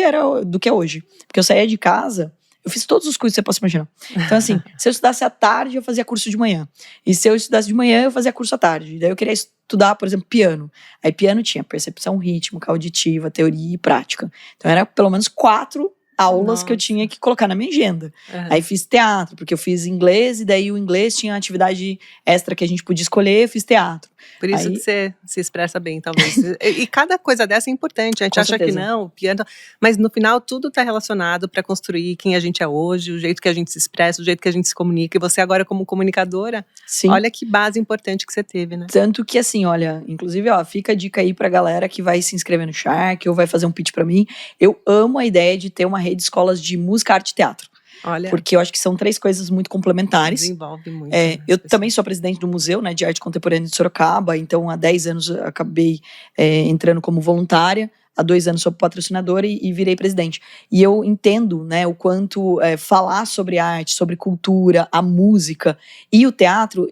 é hoje. Porque eu saía de casa, eu fiz todos os cursos que você possa imaginar. Então assim, se eu estudasse à tarde, eu fazia curso de manhã. E se eu estudasse de manhã, eu fazia curso à tarde. E daí eu queria estudar, por exemplo, piano. Aí piano tinha percepção rítmica, auditiva, teoria e prática. Então era pelo menos 4 aulas que eu tinha que colocar na minha agenda. Aí fiz teatro, porque eu fiz inglês, e daí o inglês tinha atividade extra que a gente podia escolher, eu fiz teatro. Por isso que você se expressa bem, talvez. E cada coisa dessa é importante. A gente acha que não, piano, mas no final tudo está relacionado para construir quem a gente é hoje, o jeito que a gente se expressa, o jeito que a gente se comunica. E você agora como comunicadora, olha que base importante que você teve, né? Tanto que assim, olha, inclusive, ó, fica a dica aí pra galera que vai se inscrever no Shark ou vai fazer um pitch pra mim. Eu amo a ideia de ter uma rede de escolas de música, arte e teatro. Olha, porque eu acho que são 3 coisas muito complementares. Desenvolve muito. Eu também sou presidente do Museu, né, de Arte Contemporânea de Sorocaba, então há 10 anos eu acabei entrando como voluntária, há 2 anos sou patrocinadora e virei presidente. E eu entendo, né, o quanto falar sobre arte, sobre cultura, a música e o teatro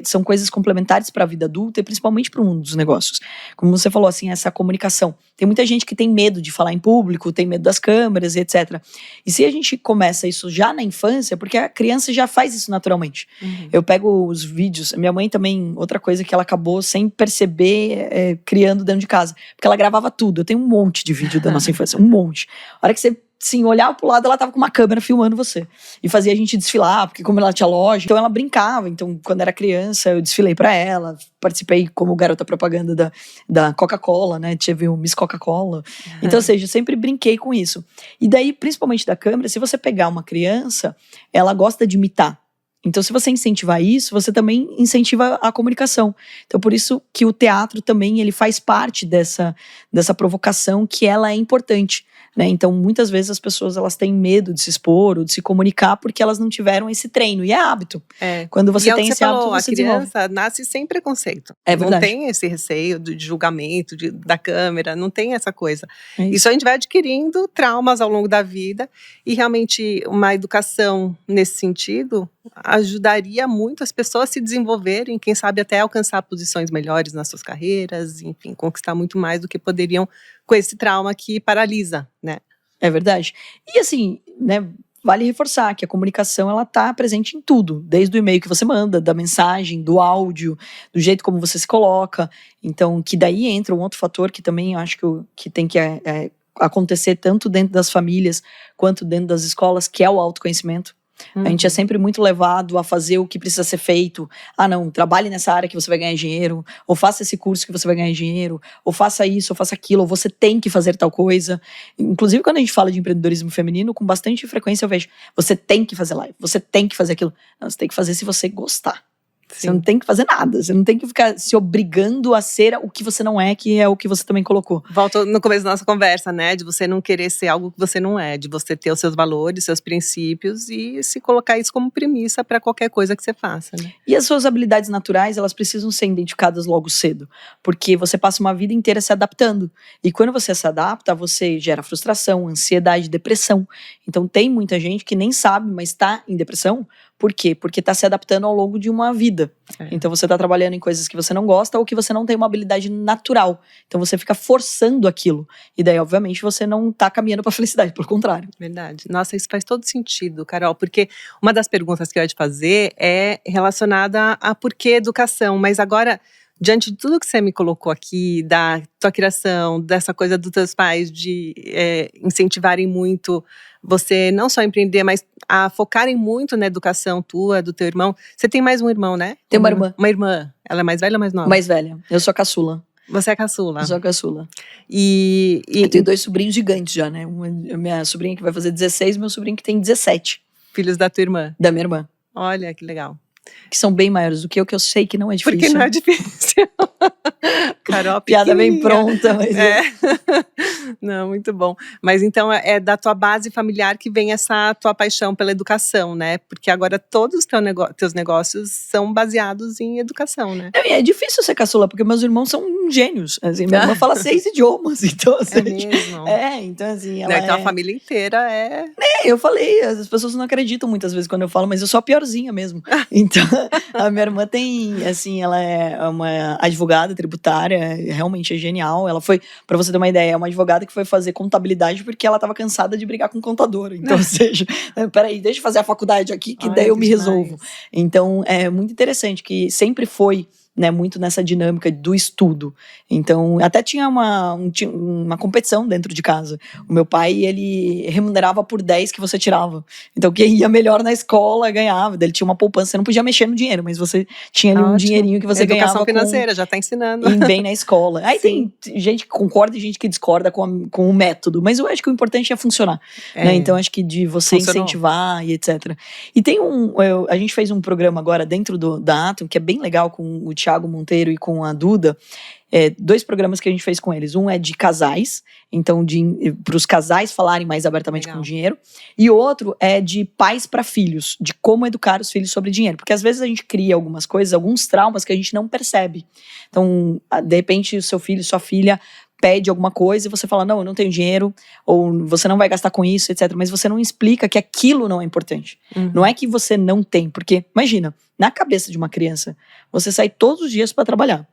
são coisas complementares para a vida adulta e principalmente para o mundo dos negócios. Como você falou, assim, essa comunicação. Tem muita gente que tem medo de falar em público, tem medo das câmeras e etc. E se a gente começa isso já na infância, porque a criança já faz isso naturalmente. Eu pego os vídeos, minha mãe também, outra coisa que ela acabou sem perceber criando dentro de casa, porque ela gravava tudo. Eu tenho um monte de vídeo da nossa infância, um monte. A hora que você olhava pro lado, ela tava com uma câmera filmando você. E fazia a gente desfilar, porque como ela tinha loja, então ela brincava. Então, quando era criança, eu desfilei pra ela, participei como garota propaganda da Coca-Cola, né? Tive o Miss Coca-Cola. Então, ou seja, eu sempre brinquei com isso. E daí, principalmente da câmera, se você pegar uma criança, ela gosta de imitar. Então, se você incentivar isso, você também incentiva a comunicação. Então, por isso que o teatro também ele faz parte dessa provocação que ela é importante. Né? Então, muitas vezes as pessoas elas têm medo de se expor ou de se comunicar porque elas não tiveram esse treino. E é hábito. Quando você tem esse hábito, você desenvolve. A criança nasce sem preconceito. É verdade. Não tem esse receio de julgamento da câmera, não tem essa coisa. Isso a gente vai adquirindo traumas ao longo da vida e realmente uma educação nesse sentido ajudaria muito as pessoas a se desenvolverem, quem sabe até alcançar posições melhores nas suas carreiras, enfim, conquistar muito mais do que poderiam com esse trauma que paralisa, né? É verdade. E assim, né, vale reforçar que a comunicação, ela tá presente em tudo. Desde o e-mail que você manda, da mensagem, do áudio, do jeito como você se coloca. Então, que daí entra um outro fator que também eu acho que tem que acontecer tanto dentro das famílias quanto dentro das escolas, que é o autoconhecimento. A gente é sempre muito levado a fazer o que precisa ser feito. Ah, não, trabalhe nessa área que você vai ganhar dinheiro, ou faça esse curso que você vai ganhar dinheiro, ou faça isso, ou faça aquilo, ou você tem que fazer tal coisa. Inclusive, quando a gente fala de empreendedorismo feminino, com bastante frequência eu vejo, você tem que fazer live, você tem que fazer aquilo. Não, você tem que fazer se você gostar. Você não tem que fazer nada, você não tem que ficar se obrigando a ser o que você não é, que é o que você também colocou. Volto no começo da nossa conversa, né, de você não querer ser algo que você não é, de você ter os seus valores, seus princípios e se colocar isso como premissa para qualquer coisa que você faça, né. E as suas habilidades naturais, elas precisam ser identificadas logo cedo, porque você passa uma vida inteira se adaptando, e quando você se adapta, você gera frustração, ansiedade, depressão. Então tem muita gente que nem sabe, mas está em depressão. Por quê? Porque está se adaptando ao longo de uma vida. Então você está trabalhando em coisas que você não gosta ou que você não tem uma habilidade natural. Então você fica forçando aquilo. E daí, obviamente, você não está caminhando para a felicidade, pelo contrário. Verdade. Nossa, isso faz todo sentido, Carol, porque uma das perguntas que eu ia te fazer é relacionada a por que educação, mas agora, diante de tudo que você me colocou aqui, da tua criação, dessa coisa dos teus pais de incentivarem muito você não só empreender, mas a focarem muito na educação tua, do teu irmão. Você tem mais um irmão, né? Tem uma irmã. Uma irmã. Ela é mais velha ou mais nova? Mais velha. Eu sou a caçula. Você é caçula? Eu sou a caçula. Eu tenho 2 sobrinhos gigantes já, né? Minha sobrinha que vai fazer 16, meu sobrinho que tem 17. Filhos da tua irmã? Da minha irmã. Olha, que legal. Que são bem maiores do que eu sei que não é difícil. Porque não é difícil. Carol, Piada bem pequenininha. pronta, mas É. Não, muito bom. Mas então é da tua base familiar que vem essa tua paixão pela educação, né? Porque agora todos os teus negócios são baseados em educação, né? É difícil ser caçula, porque meus irmãos são gênios. Assim, minha irmã fala 6 idiomas, então assim. É mesmo? Então assim, Não, então a família inteira é. Eu falei, as pessoas não acreditam muitas vezes quando eu falo, mas eu sou a piorzinha mesmo. Então, a minha irmã tem, assim, ela é uma advogada tributária, realmente é genial. Ela foi, pra você ter uma ideia, é uma advogada que foi fazer contabilidade porque ela tava cansada de brigar com contadora. Então, ou seja, peraí, deixa eu fazer a faculdade aqui, que daí eu me resolvo. Então, é muito interessante que sempre foi, né, muito nessa dinâmica do estudo. Então, até tinha uma competição dentro de casa. O meu pai, ele remunerava por 10 que você tirava. Então, quem ia melhor na escola ganhava. Ele tinha uma poupança, você não podia mexer no dinheiro, mas você tinha ali um dinheirinho que você Educação ganhava financeira, já tá ensinando. bem na escola. Aí tem gente que concorda e gente que discorda com o método, mas eu acho que o importante é funcionar. Né? Então, acho que de você incentivar e etc. E tem a gente fez um programa agora dentro da Atom, que é bem legal, com o Thiago Monteiro e com a Duda. 2 programas que a gente fez com eles. Um é de casais, então para os casais falarem mais abertamente com o dinheiro. E outro é de pais para filhos, de como educar os filhos sobre dinheiro. Porque às vezes a gente cria algumas coisas, alguns traumas que a gente não percebe. Então, de repente, o seu filho, sua filha pede alguma coisa e você fala, não, eu não tenho dinheiro, ou você não vai gastar com isso, etc. Mas você não explica que aquilo não é importante. Não é que você não tem, porque, imagina, na cabeça de uma criança, você sai todos os dias para trabalhar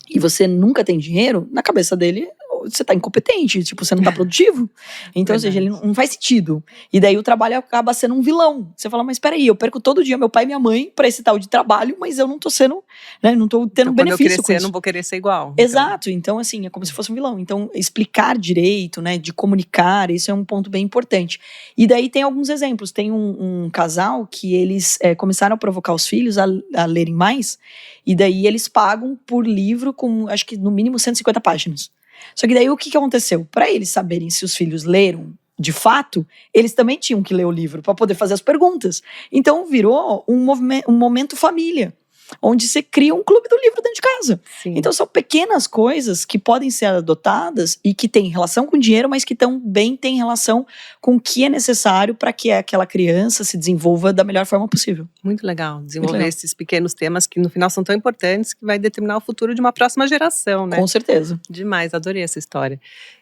e você nunca tem dinheiro, na cabeça dele, você tá incompetente, tipo, você não tá produtivo. Então, ou seja, ele não faz sentido. E daí o trabalho acaba sendo um vilão. Você fala, mas peraí, eu perco todo dia meu pai e minha mãe pra esse tal de trabalho, mas eu não tô sendo, né, não tô tendo então, benefício quando eu crescer, com isso. Eu não vou querer ser igual. Exato, então assim, é como se fosse um vilão. Então, explicar direito, né, de comunicar, isso é um ponto bem importante. E daí tem alguns exemplos. Tem um casal que eles começaram a provocar os filhos a lerem mais, e daí eles pagam por livro com, acho que no mínimo 150 páginas. Só que daí o que aconteceu? Para eles saberem se os filhos leram de fato, eles também tinham que ler o livro para poder fazer as perguntas. Então virou um momento família, onde você cria um clube do livro dentro de casa. Sim. Então são pequenas coisas que podem ser adotadas e que têm relação com dinheiro, mas que também têm relação com o que é necessário para que aquela criança se desenvolva da melhor forma possível. Muito legal, desenvolver esses pequenos temas que no final são tão importantes que vai determinar o futuro de uma próxima geração, né? Com certeza. Demais, adorei essa história.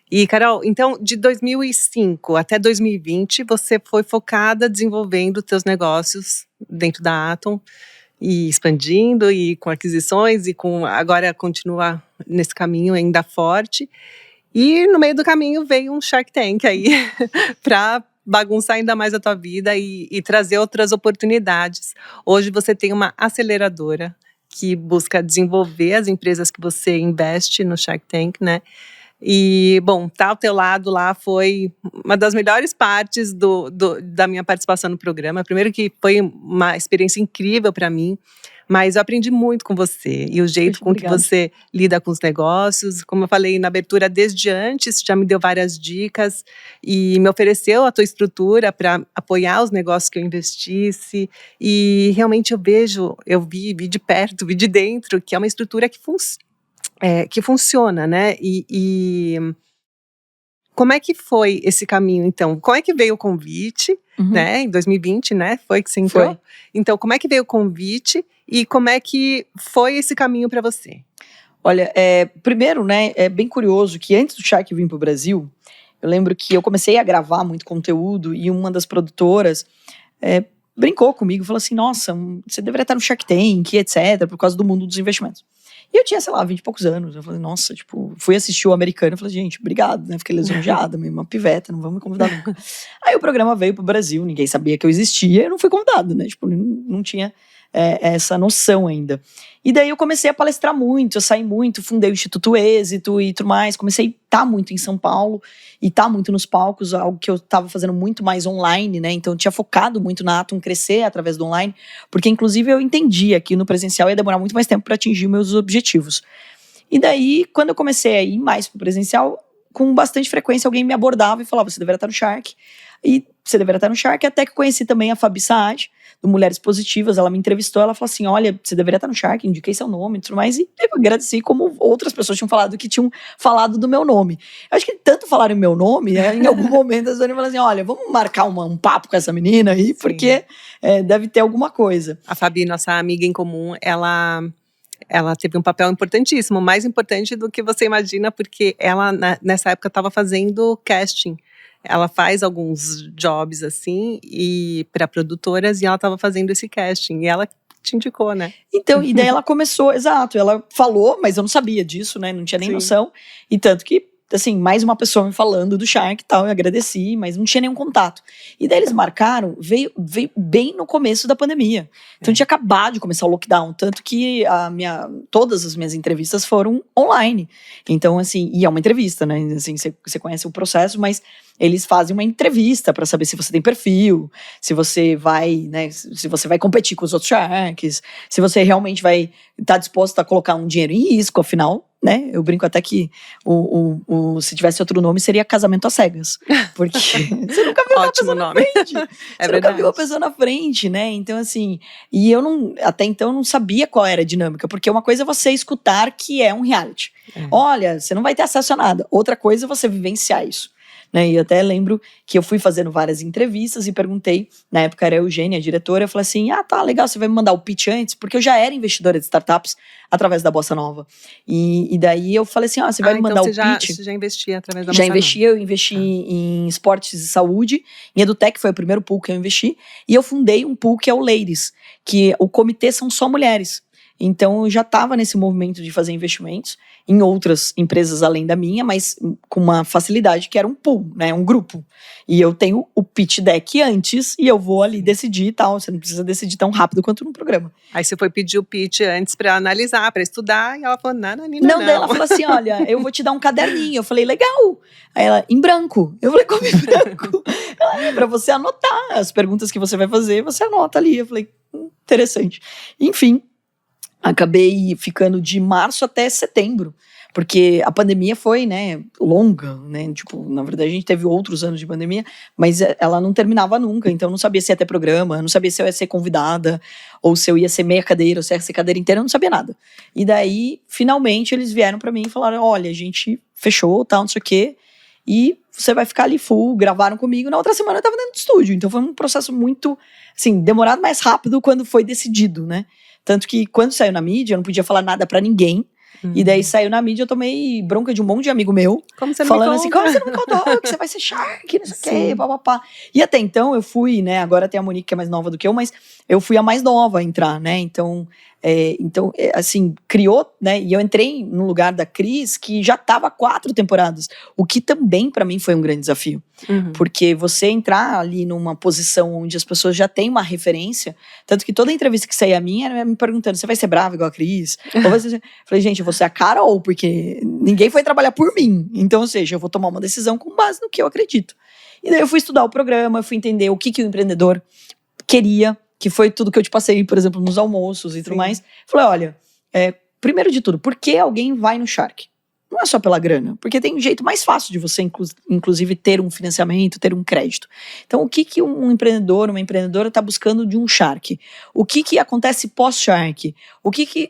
E, Carol, então, de 2005 até 2020, você foi focada desenvolvendo teus negócios dentro da Atom, e expandindo, e com aquisições, e agora continua nesse caminho ainda forte. E no meio do caminho veio um Shark Tank aí, para bagunçar ainda mais a tua vida e trazer outras oportunidades. Hoje você tem uma aceleradora que busca desenvolver as empresas que você investe no Shark Tank, né? E, bom, tá ao teu lado lá foi uma das melhores partes da minha participação no programa. Primeiro que foi uma experiência incrível para mim, mas eu aprendi muito com você. E o jeito com que você lida com os negócios. Como eu falei na abertura, desde antes, já me deu várias dicas e me ofereceu a tua estrutura para apoiar os negócios que eu investisse. E realmente eu vi de perto, vi de dentro, que é uma estrutura que funciona, né? E como é que foi esse caminho, então? Como é que veio o convite, né? Em 2020, né? Foi que você entrou? Foi. Então, como é que veio o convite e como é que foi esse caminho para você? Olha, primeiro, né, é bem curioso que antes do Shark vir para o Brasil, eu lembro que eu comecei a gravar muito conteúdo e uma das produtoras brincou comigo, falou assim, nossa, você deveria estar no Shark Tank, etc., por causa do mundo dos investimentos. E eu tinha, sei lá, 20 e poucos anos. Eu falei, nossa, tipo, fui assistir o Americano. Eu falei, gente, obrigado, né? Fiquei lisonjeada, meio uma piveta, não vão me convidar nunca. Aí o programa veio pro Brasil, ninguém sabia que eu existia, eu não fui convidado, né? Tipo, não tinha essa noção ainda. E daí eu comecei a palestrar muito, eu saí muito, fundei o Instituto Êxito e tudo mais. Comecei a estar muito em São Paulo e estar muito nos palcos, algo que eu estava fazendo muito mais online, né? Então eu tinha focado muito na Atom crescer através do online, porque inclusive eu entendia que no presencial ia demorar muito mais tempo para atingir meus objetivos. E daí, quando eu comecei a ir mais pro presencial, com bastante frequência alguém me abordava e falava, você deveria estar no Shark. E você deveria estar no Shark, até que eu conheci também a Fabi Saad, do Mulheres Positivas. Ela me entrevistou, ela falou assim, olha, você deveria estar no Shark, indiquei seu nome e tudo mais. E eu agradeci como outras pessoas tinham falado do meu nome. Eu acho que tanto falaram meu nome, em algum momento as pessoas falaram assim, olha, vamos marcar um papo com essa menina aí, porque deve ter alguma coisa. A Fabi, nossa amiga em comum, ela teve um papel importantíssimo, mais importante do que você imagina, porque ela, nessa época, estava fazendo casting. Ela faz alguns jobs, assim, e para produtoras, e ela estava fazendo esse casting. E ela te indicou, né? Então, e daí ela começou, exato, ela falou, mas eu não sabia disso, né? Não tinha nem noção. E tanto que, assim, mais uma pessoa me falando do Shark e tal, eu agradeci, mas não tinha nenhum contato. E daí eles marcaram, veio bem no começo da pandemia. Então tinha acabado de começar o lockdown, tanto que todas as minhas entrevistas foram online. Então, assim, e é uma entrevista, né? Assim, você conhece o processo, mas eles fazem uma entrevista para saber se você tem perfil, se você vai, né, se você vai competir com os outros Sharks, se você realmente vai estar disposto a colocar um dinheiro em risco, afinal, né? Eu brinco até que se tivesse outro nome, seria Casamento às Cegas. Porque você nunca viu uma pessoa na frente. Você nunca viu uma pessoa na frente, né? Então, assim, e até então eu não sabia qual era a dinâmica, porque uma coisa é você escutar que é um reality. Olha, você não vai ter acesso a nada. Outra coisa é você vivenciar isso. Né, e eu até lembro que eu fui fazendo várias entrevistas e perguntei, na época era a Eugênia, a diretora, eu falei assim, tá, legal, você vai me mandar o pitch antes? Porque eu já era investidora de startups através da Bossa Nova. E daí eu falei assim, você vai me mandar então o pitch? Você já investia através da Bossa Nova? Eu investi em esportes e saúde, em EduTech, foi o primeiro pool que eu investi, e eu fundei um pool que é o Ladies, que o comitê são só mulheres. Então, eu já estava nesse movimento de fazer investimentos em outras empresas além da minha, mas com uma facilidade que era um pool, né, um grupo. E eu tenho o pitch deck antes e eu vou ali decidir e tal. Você não precisa decidir tão rápido quanto no programa. Aí você foi pedir o pitch antes para analisar, para estudar, e ela falou, não. Daí ela falou assim, olha, eu vou te dar um caderninho. Eu falei, legal. Aí ela, em branco. Eu falei, como em branco? Ela, pra você anotar as perguntas que você vai fazer, você anota ali. Eu falei, interessante. Enfim. Acabei ficando de março até setembro, porque a pandemia foi, né, longa, né, tipo, na verdade a gente teve outros anos de pandemia, mas ela não terminava nunca, então eu não sabia se ia ter programa, eu não sabia se eu ia ser convidada, ou se eu ia ser meia cadeira, ou se ia ser cadeira inteira, eu não sabia nada. E daí, finalmente, eles vieram pra mim e falaram, olha, a gente fechou, tal, não sei o quê, e você vai ficar ali full, gravaram comigo, na outra semana eu tava dentro do estúdio, então foi um processo muito, assim, demorado, mais rápido quando foi decidido, né. Tanto que quando saiu na mídia, eu não podia falar nada pra ninguém. E daí saiu na mídia, eu tomei bronca de um monte de amigo meu. Como você falando não assim, como você não me contou que você vai ser Shark, não sei o quê, papapá. E até então eu fui, né, agora tem a Monique que é mais nova do que eu, mas eu fui a mais nova a entrar, né, então, assim, criou, né, e eu entrei no lugar da Cris, que já tava 4 temporadas, o que também pra mim foi um grande desafio. Porque você entrar ali numa posição onde as pessoas já têm uma referência, tanto que toda entrevista que saía minha era me perguntando, você vai ser brava igual a Cris? Ou vai ser... Falei, gente, eu vou ser a Carol, porque ninguém foi trabalhar por mim. Então, ou seja, eu vou tomar uma decisão com base no que eu acredito. E daí eu fui estudar o programa, fui entender o que o empreendedor queria, que foi tudo que eu te passei, por exemplo, nos almoços e tudo mais. Falei, olha, primeiro de tudo, por que alguém vai no Shark? Não é só pela grana, porque tem um jeito mais fácil de você, inclusive, ter um financiamento, ter um crédito. Então, o que um empreendedor, uma empreendedora está buscando de um Shark? O que acontece pós-Shark?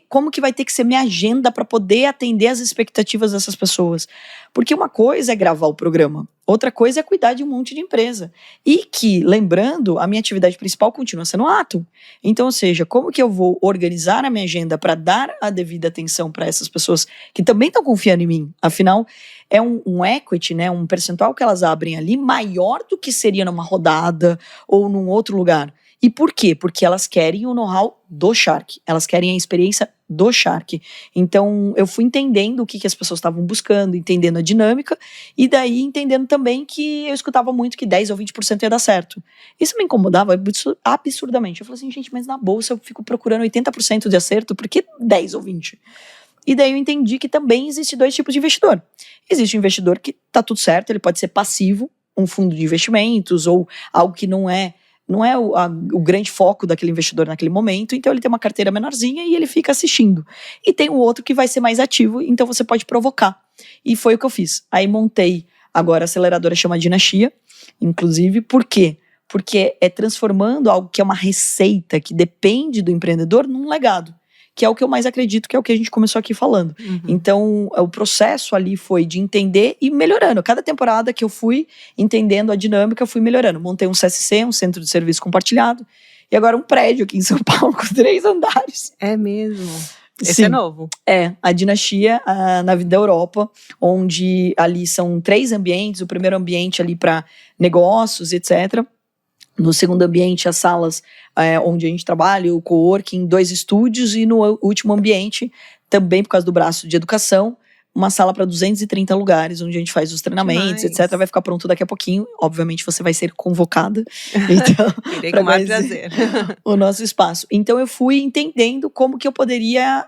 Como que vai ter que ser minha agenda para poder atender as expectativas dessas pessoas? Porque uma coisa é gravar o programa, outra coisa é cuidar de um monte de empresa. E que, lembrando, a minha atividade principal continua sendo Atom. Então, ou seja, como que eu vou organizar a minha agenda para dar a devida atenção para essas pessoas que também estão confiando em mim? Afinal, é um equity, né, um percentual que elas abrem ali maior do que seria numa rodada ou num outro lugar. E por quê? Porque elas querem o know-how do Shark, elas querem a experiência do Shark. Então, eu fui entendendo o que as pessoas estavam buscando, entendendo a dinâmica, e daí entendendo também que eu escutava muito que 10 ou 20% ia dar certo. Isso me incomodava absurdamente. Eu falei assim, gente, mas na bolsa eu fico procurando 80% de acerto, por que 10 ou 20%? E daí eu entendi que também existe 2 tipos de investidor. Existe um investidor que tá tudo certo, ele pode ser passivo, um fundo de investimentos, ou algo que não é o grande foco daquele investidor naquele momento, então ele tem uma carteira menorzinha e ele fica assistindo. E tem o outro que vai ser mais ativo, então você pode provocar. E foi o que eu fiz. Aí montei agora a aceleradora chama Dinastia, inclusive, por quê? Porque é transformando algo que é uma receita que depende do empreendedor num legado, que é o que eu mais acredito, que é o que a gente começou aqui falando. Então, o processo ali foi de entender e melhorando. Cada temporada que eu fui entendendo a dinâmica, eu fui melhorando. Montei um CSC, um Centro de Serviço Compartilhado, e agora um prédio aqui em São Paulo com 3 andares. É mesmo? Esse Sim, é novo. É, a Dinastia na Vida Europa, onde ali são 3 ambientes, o primeiro ambiente ali para negócios, etc. No segundo ambiente, as salas onde a gente trabalha, o coworking, 2 estúdios, e no último ambiente, também por causa do braço de educação, uma sala para 230 lugares, onde a gente faz os treinamentos, etc. Vai ficar pronto daqui a pouquinho. Obviamente, você vai ser convocada. Então, irei com mais prazer. O nosso espaço. Então, eu fui entendendo como que eu poderia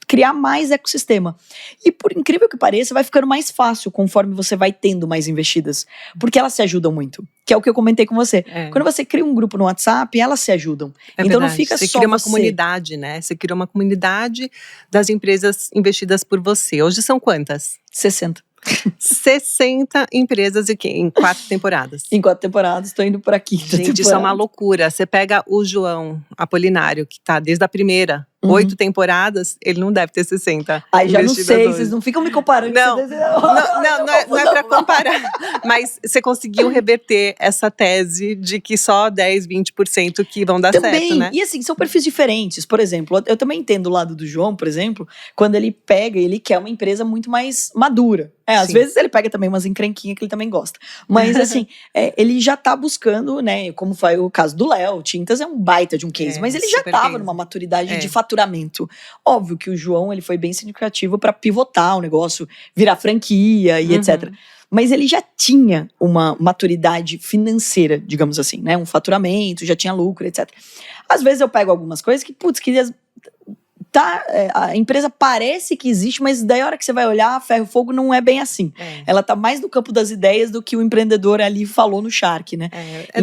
criar mais ecossistema. E por incrível que pareça, vai ficando mais fácil conforme você vai tendo mais investidas. Porque elas se ajudam muito. Que é o que eu comentei com você. Quando você cria um grupo no WhatsApp, elas se ajudam. Então não fica você só cria uma comunidade, né? Você cria uma comunidade das empresas investidas por você. Hoje são quantas? 60. 60 empresas em 4 temporadas. Em 4 temporadas, estou indo para a 5ª temporada. Gente, isso é uma loucura. Você pega o João Apolinário, que tá desde a primeira, 8 temporadas, ele não deve ter 60. Aí já não sei, vocês não ficam me comparando. Não, não é para comparar. Mas você conseguiu reverter essa tese de que só 10, 20% que vão dar certo, né? E assim, são perfis diferentes. Por exemplo, eu também entendo o lado do João, por exemplo, quando ele quer uma empresa muito mais madura. Às vezes ele pega também umas encrenquinhas que ele também gosta. Mas assim, ele já tá buscando, né, como foi o caso do Léo, Tintas é um baita de um case, mas ele já tava numa maturidade de faturamento. Óbvio que o João, ele foi bem significativo para pivotar o negócio, virar franquia e etc. Mas ele já tinha uma maturidade financeira, digamos assim, né, um faturamento, já tinha lucro, etc. Às vezes eu pego algumas coisas que, queria... a empresa parece que existe, mas daí a hora que você vai olhar, ferro fogo não é bem assim. Ela tá mais no campo das ideias do que o empreendedor ali falou no Shark, né?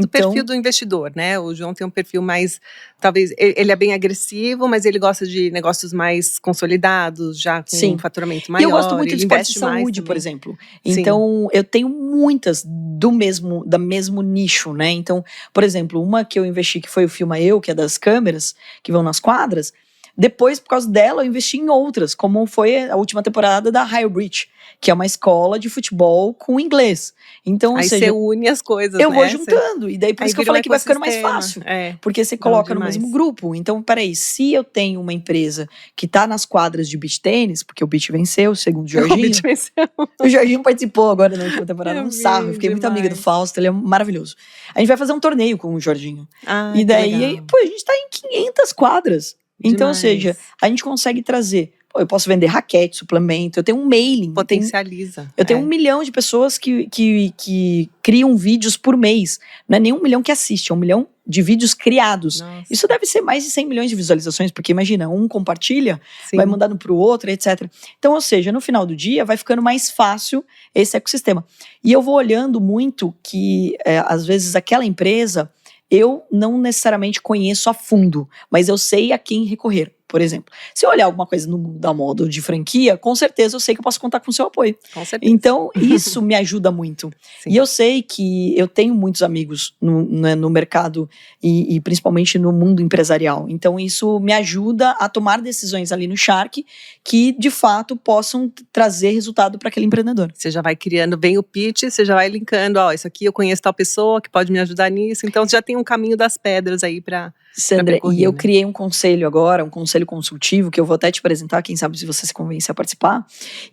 Do perfil do investidor, né? O João tem um perfil mais, talvez, ele é bem agressivo, mas ele gosta de negócios mais consolidados, já com um faturamento maior. E eu gosto muito de esporte de saúde, por exemplo. Então, eu tenho muitas do mesmo nicho, né? Então, por exemplo, uma que eu investi, que foi o Filma Eu, que é das câmeras, que vão nas quadras. Depois, por causa dela, eu investi em outras, como foi a última temporada da Highbridge, que é uma escola de futebol com inglês. Então, aí você une as coisas, eu vou juntando. E daí, por isso que eu falei que vai ficando mais fácil. Porque você coloca no mesmo grupo. Então, peraí, se eu tenho uma empresa que tá nas quadras de beach tênis, porque o beach venceu, segundo o Jorginho. O beach venceu. O Jorginho participou agora na última temporada, no sarro. Eu fiquei muito amiga do Fausto, ele é maravilhoso. A gente vai fazer um torneio com o Jorginho. E daí, a gente tá em 500 quadras. Então, ou seja, a gente consegue trazer. Eu posso vender raquete, suplemento, eu tenho um mailing. Potencializa. Eu tenho 1 milhão de pessoas que criam vídeos por mês. Não é nem 1 milhão que assiste, é 1 milhão de vídeos criados. Nossa. Isso deve ser mais de 100 milhões de visualizações, porque imagina, um compartilha, vai mandando para o outro, etc. Então, ou seja, no final do dia, vai ficando mais fácil esse ecossistema. E eu vou olhando muito que, às vezes, aquela empresa, eu não necessariamente conheço a fundo, mas eu sei a quem recorrer. Por exemplo, se eu olhar alguma coisa no mundo da moda ou de franquia, com certeza eu sei que eu posso contar com o seu apoio. Com certeza. Então, isso me ajuda muito. E eu sei que eu tenho muitos amigos no mercado e principalmente no mundo empresarial. Então, isso me ajuda a tomar decisões ali no Shark que, de fato, possam trazer resultado para aquele empreendedor. Você já vai criando bem o pitch, você já vai linkando, isso aqui eu conheço tal pessoa que pode me ajudar nisso. Então, você já tem um caminho das pedras aí para... Sandra, e eu criei um conselho agora, um conselho consultivo, que eu vou até te apresentar, quem sabe se você se convence a participar.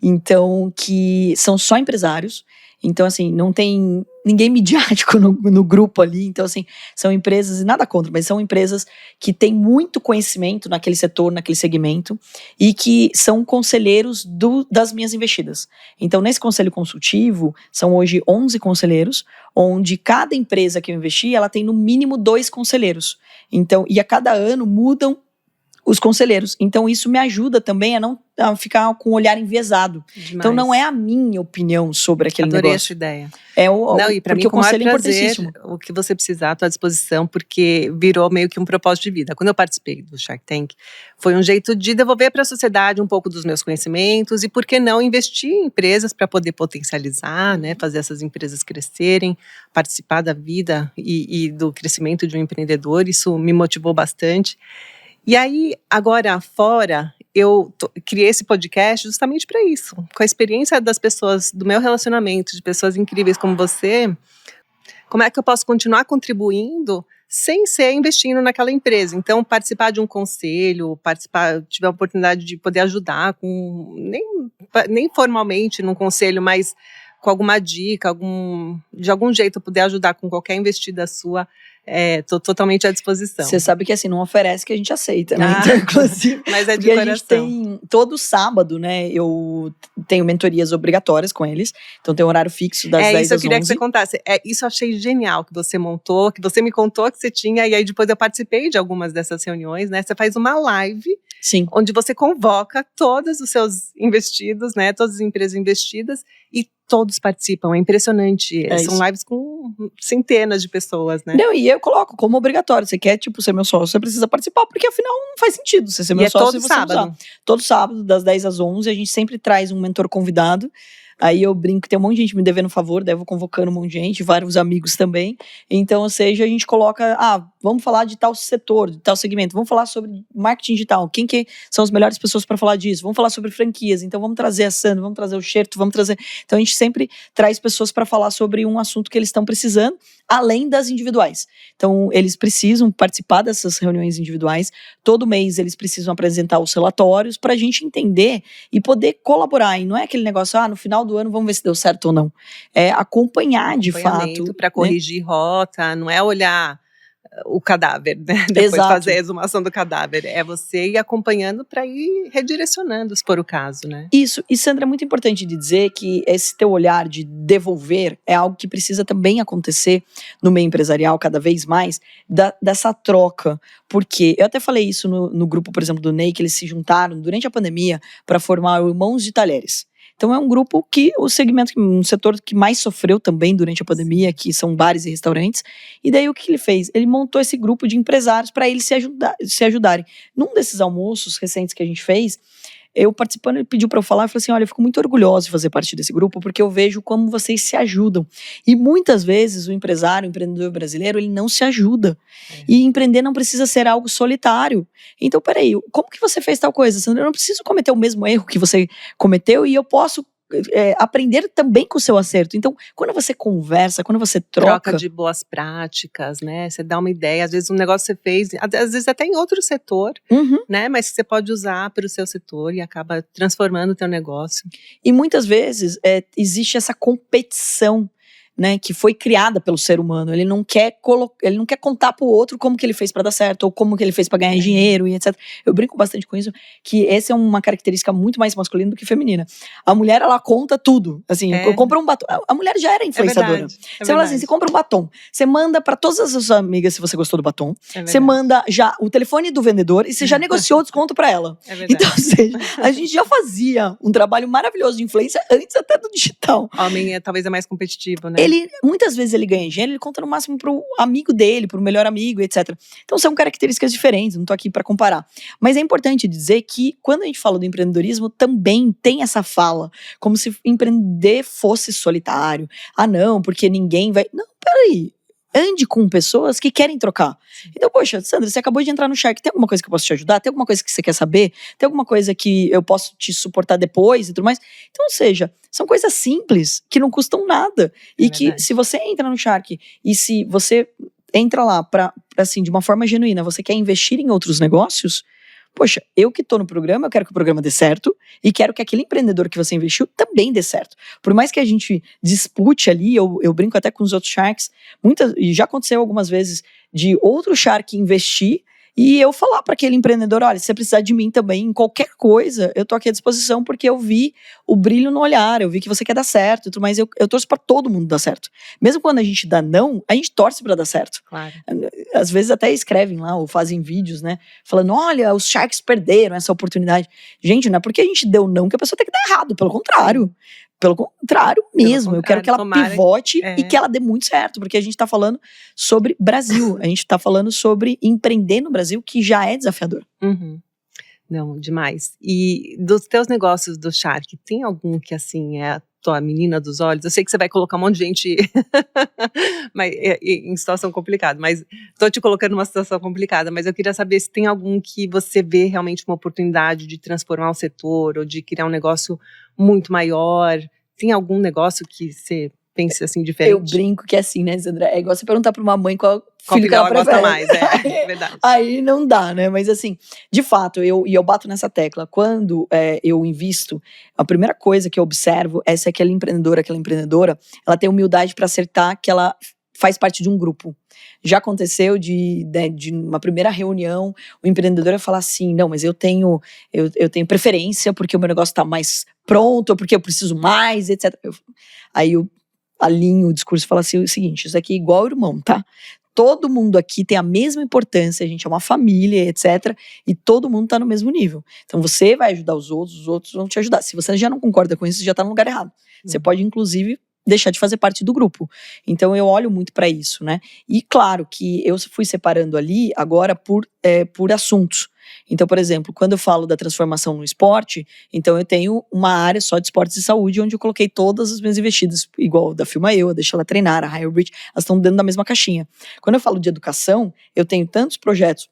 Então, que são só empresários. Então, assim, não tem ninguém midiático no grupo ali. Então, assim, são empresas, e nada contra, mas são empresas que têm muito conhecimento naquele setor, naquele segmento, e que são conselheiros das minhas investidas. Então, nesse conselho consultivo, são hoje 11 conselheiros, onde cada empresa que eu investi, ela tem no mínimo 2 conselheiros. Então, e a cada ano mudam os conselheiros. Então, isso me ajuda também a ficar com o olhar enviesado. Demais. Então, não é a minha opinião sobre aquele Adorei negócio. essa ideia. Não, e para mim, porque com o maior conselho é prazer, importantíssimo. o que você precisar, à tua disposição, porque virou meio que um propósito de vida. Quando eu participei do Shark Tank, foi um jeito de devolver para a sociedade um pouco dos meus conhecimentos e, por que não, investir em empresas para poder potencializar, né, fazer essas empresas crescerem, participar da vida e do crescimento de um empreendedor. Isso me motivou bastante. E aí, agora fora, eu criei esse podcast justamente para isso. Com a experiência das pessoas, do meu relacionamento, de pessoas incríveis como você, como é que eu posso continuar contribuindo sem ser investindo naquela empresa? Então, participar de um conselho, tiver a oportunidade de poder ajudar, nem formalmente num conselho, mas com alguma dica, de algum jeito poder ajudar com qualquer investida sua, estou totalmente à disposição. Você sabe que assim, não oferece que a gente aceita, né? Então, inclusive, mas é de porque coração. A gente tem, todo sábado, né, eu tenho mentorias obrigatórias com eles, então tem um horário fixo das 10 às 11. Isso eu queria que você contasse, isso eu achei genial que você montou, que você me contou que você tinha, e aí depois eu participei de algumas dessas reuniões, né, você faz uma live, sim, onde você convoca todos os seus investidos, né, todas as empresas investidas, e todos participam, é impressionante. São lives com centenas de pessoas, né? Não, e eu coloco como obrigatório. Você quer, ser meu sócio, você precisa participar, porque afinal não faz sentido você ser meu sócio e você sábado. Usar. Todo sábado, das 10 às 11, a gente sempre traz um mentor convidado. Aí eu brinco que tem um monte de gente me devendo favor, daí eu vou convocando um monte de gente, vários amigos também. Então, ou seja, a gente coloca, vamos falar de tal setor, de tal segmento, vamos falar sobre marketing digital, quem que são as melhores pessoas para falar disso, vamos falar sobre franquias, então vamos trazer a Sandra, vamos trazer o Xerto, vamos trazer... Então a gente sempre traz pessoas para falar sobre um assunto que eles estão precisando, além das individuais. Então eles precisam participar dessas reuniões individuais, todo mês eles precisam apresentar os relatórios para a gente entender e poder colaborar, e não é aquele negócio, no final do ano vamos ver se deu certo ou não. É acompanhar de fato. Para corrigir rota, não é olhar o cadáver, né? Depois Exato. Fazer a exumação do cadáver. É você ir acompanhando para ir redirecionando, se for o caso, né? Isso. E Sandra, é muito importante de dizer que esse teu olhar de devolver é algo que precisa também acontecer no meio empresarial cada vez mais, dessa troca. Porque eu até falei isso no grupo, por exemplo, do Ney, que eles se juntaram durante a pandemia para formar o Irmãos de Talheres. Então é um grupo que um setor que mais sofreu também durante a pandemia, que são bares e restaurantes. E daí o que ele fez? Ele montou esse grupo de empresários para eles se ajudarem. Num desses almoços recentes que a gente fez, eu participando, ele pediu para eu falar, eu falei assim, olha, eu fico muito orgulhosa de fazer parte desse grupo, porque eu vejo como vocês se ajudam. E muitas vezes o empreendedor brasileiro, ele não se ajuda. E empreender não precisa ser algo solitário. Então, peraí, como que você fez tal coisa, Sandra? Eu não preciso cometer o mesmo erro que você cometeu e eu posso aprender também com o seu acerto. Então, quando você conversa, quando você troca de boas práticas, né? Você dá uma ideia, às vezes um negócio que você fez, às vezes até em outro setor, né? Mas que você pode usar para o seu setor e acaba transformando o teu negócio. E muitas vezes existe essa competição, né, que foi criada pelo ser humano. Ele não quer contar pro outro como que ele fez para dar certo, ou como que ele fez para ganhar dinheiro e etc. Eu brinco bastante com isso, que essa é uma característica muito mais masculina do que feminina. A mulher, ela conta tudo. Assim, compra um batom. A mulher já era influenciadora. Você fala assim, você compra um batom, você manda para todas as suas amigas se você gostou do batom, você manda já o telefone do vendedor e você já negociou o desconto para ela. Então, ou seja, a gente já fazia um trabalho maravilhoso de influência antes até do digital. O homem talvez é mais competitivo, né? Muitas vezes ele ganha dinheiro, ele conta no máximo pro amigo dele, pro melhor amigo, etc. Então são características diferentes, não tô aqui para comparar. Mas é importante dizer que quando a gente fala do empreendedorismo, também tem essa fala, como se empreender fosse solitário. Não, porque ninguém vai... Não, peraí. Ande com pessoas que querem trocar. Então, poxa, Sandra, você acabou de entrar no Shark, tem alguma coisa que eu posso te ajudar? Tem alguma coisa que você quer saber? Tem alguma coisa que eu posso te suportar depois e tudo mais? Então, ou seja, são coisas simples, que não custam nada. E que se você entra no Shark e se você entra lá assim, de uma forma genuína, você quer investir em outros negócios, poxa, eu que tô no programa, eu quero que o programa dê certo e quero que aquele empreendedor que você investiu também dê certo. Por mais que a gente dispute ali, eu brinco até com os outros Sharks, e já aconteceu algumas vezes de outro Shark investir E eu falar para aquele empreendedor, olha, se você precisar de mim também, em qualquer coisa, eu tô aqui à disposição, porque eu vi o brilho no olhar, eu vi que você quer dar certo e tudo mais, eu torço para todo mundo dar certo. Mesmo quando a gente dá não, a gente torce para dar certo. Claro. Às vezes até escrevem lá, ou fazem vídeos, né, falando, olha, os Sharks perderam essa oportunidade. Gente, não é porque a gente deu não que a pessoa tem que dar errado, pelo contrário. Pelo contrário mesmo, eu quero que ela pivote e que ela dê muito certo, porque a gente tá falando sobre Brasil, a gente tá falando sobre empreender no Brasil, que já é desafiador. Uhum. Não, demais. E dos teus negócios do Shark, tem algum que assim é a tua menina dos olhos? Eu sei que você vai colocar um monte de gente mas, em situação complicada, mas tô te colocando numa situação complicada, mas eu queria saber se tem algum que você vê realmente uma oportunidade de transformar o setor ou de criar um negócio muito maior. Tem algum negócio que você pense assim diferente? Eu brinco que é assim, né, Sandra? É igual você perguntar pra uma mãe qual filho que ela prefere. Gosta mais, é verdade. Aí não dá, né? Mas assim, de fato, eu bato nessa tecla. Quando eu invisto, a primeira coisa que eu observo é se aquela empreendedora, ela tem humildade para acertar que ela faz parte de um grupo. Já aconteceu de uma primeira reunião, o empreendedor ia falar assim, não, mas eu tenho preferência porque o meu negócio está mais pronto, ou porque eu preciso mais, etc. Aí eu alinho o discurso e falo assim, o seguinte, isso aqui é igual irmão, tá? Todo mundo aqui tem a mesma importância, a gente é uma família, etc. E todo mundo tá no mesmo nível. Então você vai ajudar os outros vão te ajudar. Se você já não concorda com isso, você já tá no lugar errado. Você pode, inclusive, deixar de fazer parte do grupo. Então eu olho muito para isso, né? E claro que eu fui separando ali agora por assuntos. Então, por exemplo, quando eu falo da transformação no esporte, então eu tenho uma área só de esportes e saúde, onde eu coloquei todas as minhas investidas, igual da Filma Eu, a Deixa Ela Treinar, a Higher Reach, elas estão dentro da mesma caixinha. Quando eu falo de educação, eu tenho tantos projetos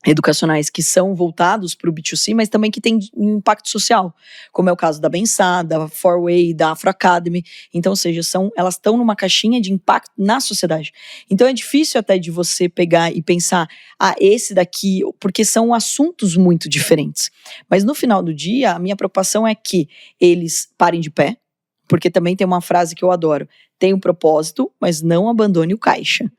educacionais que são voltados para o B2C, mas também que tem um impacto social, como é o caso da Bensá, da Fourway, da Afro Academy. Então, ou seja, elas estão numa caixinha de impacto na sociedade. Então é difícil até de você pegar e pensar, esse daqui, porque são assuntos muito diferentes. Mas no final do dia, a minha preocupação é que eles parem de pé, porque também tem uma frase que eu adoro, tem um propósito, mas não abandone o caixa.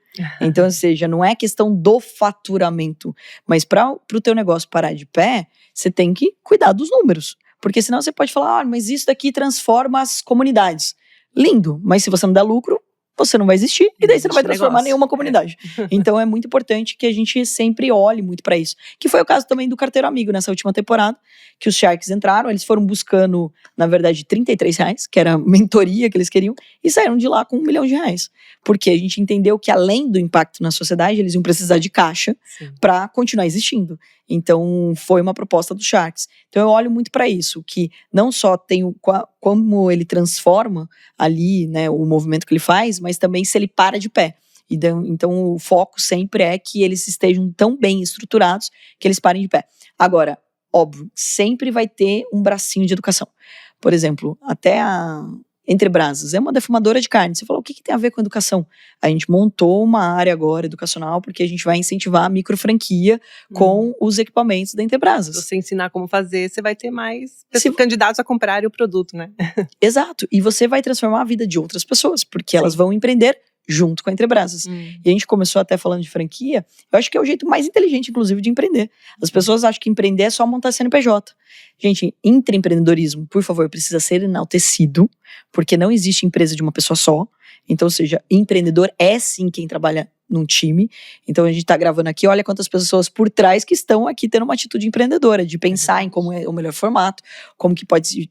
Então, ou seja, não é questão do faturamento, mas para o teu negócio parar de pé, você tem que cuidar dos números, porque senão você pode falar, mas isso daqui transforma as comunidades. Lindo, mas se você não der lucro, você não vai existir e daí você não vai transformar nenhuma comunidade. Então é muito importante que a gente sempre olhe muito para isso. Que foi o caso também do Carteiro Amigo nessa última temporada, que os Sharks entraram, eles foram buscando, na verdade, R$33, que era a mentoria que eles queriam, e saíram de lá com R$1 milhão. Porque a gente entendeu que além do impacto na sociedade, eles iam precisar de caixa para continuar existindo. Então foi uma proposta dos Sharks. Então eu olho muito para isso, que não só tem como ele transforma ali, né, o movimento que ele faz, mas também se ele para de pé. Então o foco sempre é que eles estejam tão bem estruturados que eles parem de pé. Agora, óbvio, sempre vai ter um bracinho de educação. Por exemplo, até a Entre Brasas é uma defumadora de carne. Você falou, o que tem a ver com educação? A gente montou uma área agora educacional porque a gente vai incentivar a microfranquia com os equipamentos da Entre Brasas. Se você ensinar como fazer, você vai ter mais candidatos a comprarem o produto, né? Exato. E você vai transformar a vida de outras pessoas, porque elas vão empreender junto com a Entre Brasas. E a gente começou até falando de franquia, eu acho que é o jeito mais inteligente, inclusive, de empreender. As pessoas acham que empreender é só montar CNPJ. Gente, intraempreendedorismo, por favor, precisa ser enaltecido, porque não existe empresa de uma pessoa só. Então, ou seja, empreendedor é sim quem trabalha num time. Então a gente tá gravando aqui, olha quantas pessoas por trás que estão aqui tendo uma atitude empreendedora, de pensar em como é o melhor formato, como que pode se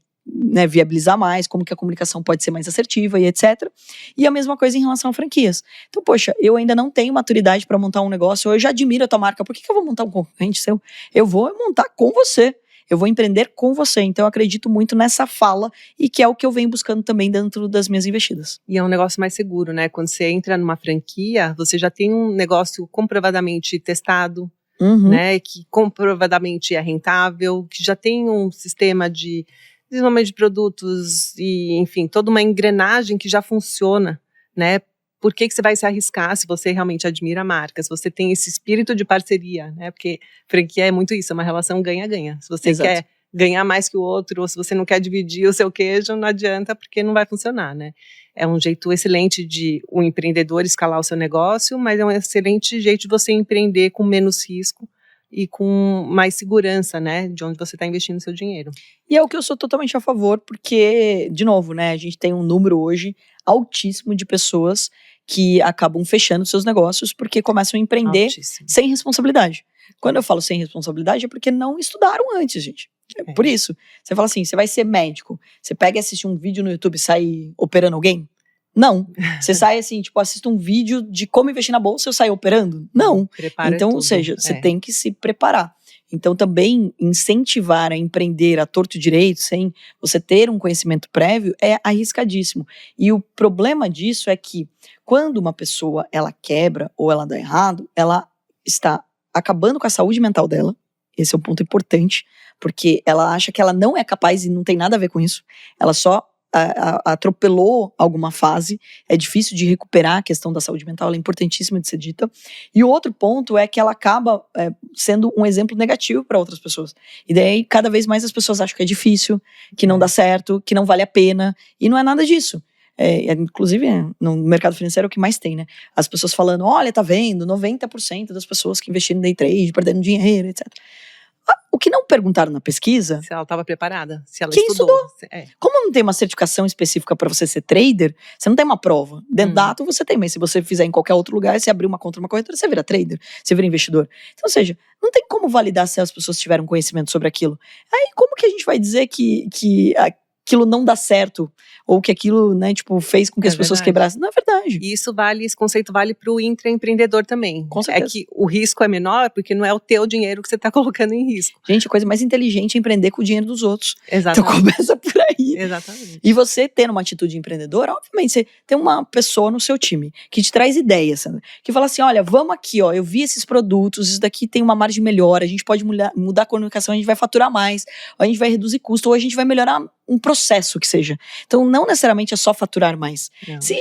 viabilizar mais, como que a comunicação pode ser mais assertiva e etc. E a mesma coisa em relação a franquias. Então, poxa, eu ainda não tenho maturidade para montar um negócio, eu já admiro a tua marca, por que eu vou montar um concorrente seu? Eu vou montar com você. Eu vou empreender com você. Então, eu acredito muito nessa fala e que é o que eu venho buscando também dentro das minhas investidas. E é um negócio mais seguro, né? Quando você entra numa franquia, você já tem um negócio comprovadamente testado, né? Que comprovadamente é rentável, que já tem um sistema de desenvolvimento de produtos e, enfim, toda uma engrenagem que já funciona, né? Por que você vai se arriscar se você realmente admira a marca, se você tem esse espírito de parceria, né? Porque franquia é muito isso, é uma relação ganha-ganha. Se você quer ganhar mais que o outro, ou se você não quer dividir o seu queijo, não adianta, porque não vai funcionar, né? É um jeito excelente de um empreendedor escalar o seu negócio, mas é um excelente jeito de você empreender com menos risco e com mais segurança, né, de onde você está investindo seu dinheiro. E é o que eu sou totalmente a favor, porque, de novo, né, a gente tem um número hoje altíssimo de pessoas que acabam fechando seus negócios porque começam a empreender Altíssimo. sem responsabilidade. Quando eu falo sem responsabilidade é porque não estudaram antes, gente. É por isso. Você fala assim, você vai ser médico, você pega e assiste um vídeo no YouTube e sai operando alguém? Não. Você sai assim, tipo, assiste um vídeo de como investir na bolsa e eu saio operando? Não. Prepara Então, tudo. ou seja, você tem que se preparar. Então, também incentivar a empreender a torto e direito, sem você ter um conhecimento prévio, é arriscadíssimo. E o problema disso é que, quando uma pessoa, ela quebra ou ela dá errado, ela está acabando com a saúde mental dela. Esse é um ponto importante, porque ela acha que ela não é capaz e não tem nada a ver com isso. Ela só atropelou alguma fase, é difícil de recuperar a questão da saúde mental, ela é importantíssima de ser dita. E o outro ponto é que ela acaba sendo um exemplo negativo para outras pessoas. E daí, cada vez mais as pessoas acham que é difícil, que não dá certo, que não vale a pena, e não é nada disso. Inclusive, no mercado financeiro é o que mais tem, né? As pessoas falando, olha, tá vendo, 90% das pessoas que investiram em day trade, perdendo dinheiro, etc. O que não perguntaram na pesquisa... Se ela estava preparada, se ela Quem estudou. Como não tem uma certificação específica para você ser trader, você não tem uma prova. Dentro da Atom você tem, mas se você fizer em qualquer outro lugar, você abrir uma conta numa corretora, você vira trader, você vira investidor. Então, ou seja, não tem como validar se as pessoas tiveram conhecimento sobre aquilo. Aí, como que a gente vai dizer que aquilo não dá certo? Ou que aquilo, né, tipo, fez com que as pessoas quebrassem? Não é verdade. E esse conceito vale para o intraempreendedor também. Com certeza. É que o risco é menor porque não é o teu dinheiro que você está colocando em risco. Gente, a coisa mais inteligente é empreender com o dinheiro dos outros. Exatamente. Então começa por aí. Exatamente. E você tendo uma atitude empreendedora, obviamente, você tem uma pessoa no seu time que te traz ideias, sabe? Que fala assim, olha, vamos aqui, ó, eu vi esses produtos, isso daqui tem uma margem melhor, a gente pode mudar a comunicação, a gente vai faturar mais, ou a gente vai reduzir custo, ou a gente vai melhorar um processo que seja. Então, não necessariamente é só faturar mais.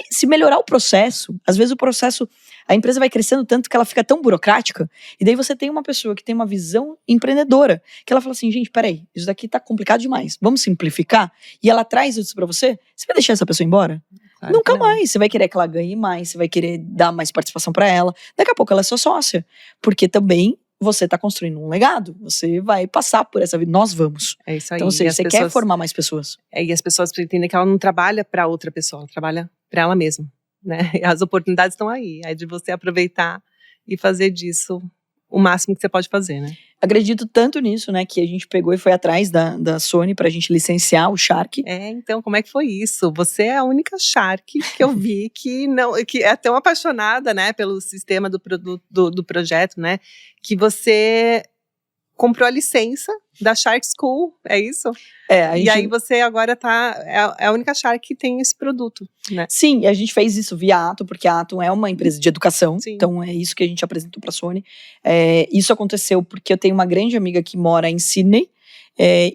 Se melhorar o processo, às vezes o processo, a empresa vai crescendo tanto que ela fica tão burocrática, e daí você tem uma pessoa que tem uma visão empreendedora, que ela fala assim, gente, peraí, isso daqui tá complicado demais, vamos simplificar? E ela traz isso pra você vai deixar essa pessoa embora? Claro. Nunca mais. Você vai querer que ela ganhe mais, você vai querer dar mais participação pra ela, daqui a pouco ela é sua sócia, porque também você está construindo um legado, você vai passar por essa vida, nós vamos. É isso aí. Então, você quer formar mais pessoas. E as pessoas entendem que ela não trabalha para outra pessoa, ela trabalha para ela mesma, né? E as oportunidades estão aí, é de você aproveitar e fazer disso o máximo que você pode fazer, né? Acredito tanto nisso, né, que a gente pegou e foi atrás da Sony pra gente licenciar o Shark. Então, como é que foi isso? Você é a única Shark que eu vi que é tão apaixonada, né, pelo sistema do produto, do projeto, né, que você comprou a licença da Shark School, é isso? Aí você agora é a única Shark que tem esse produto, né? Sim, a gente fez isso via Atom, porque a Atom é uma empresa de educação, Sim. Então é isso que a gente apresentou pra Sony. Isso aconteceu porque eu tenho uma grande amiga que mora em Sydney,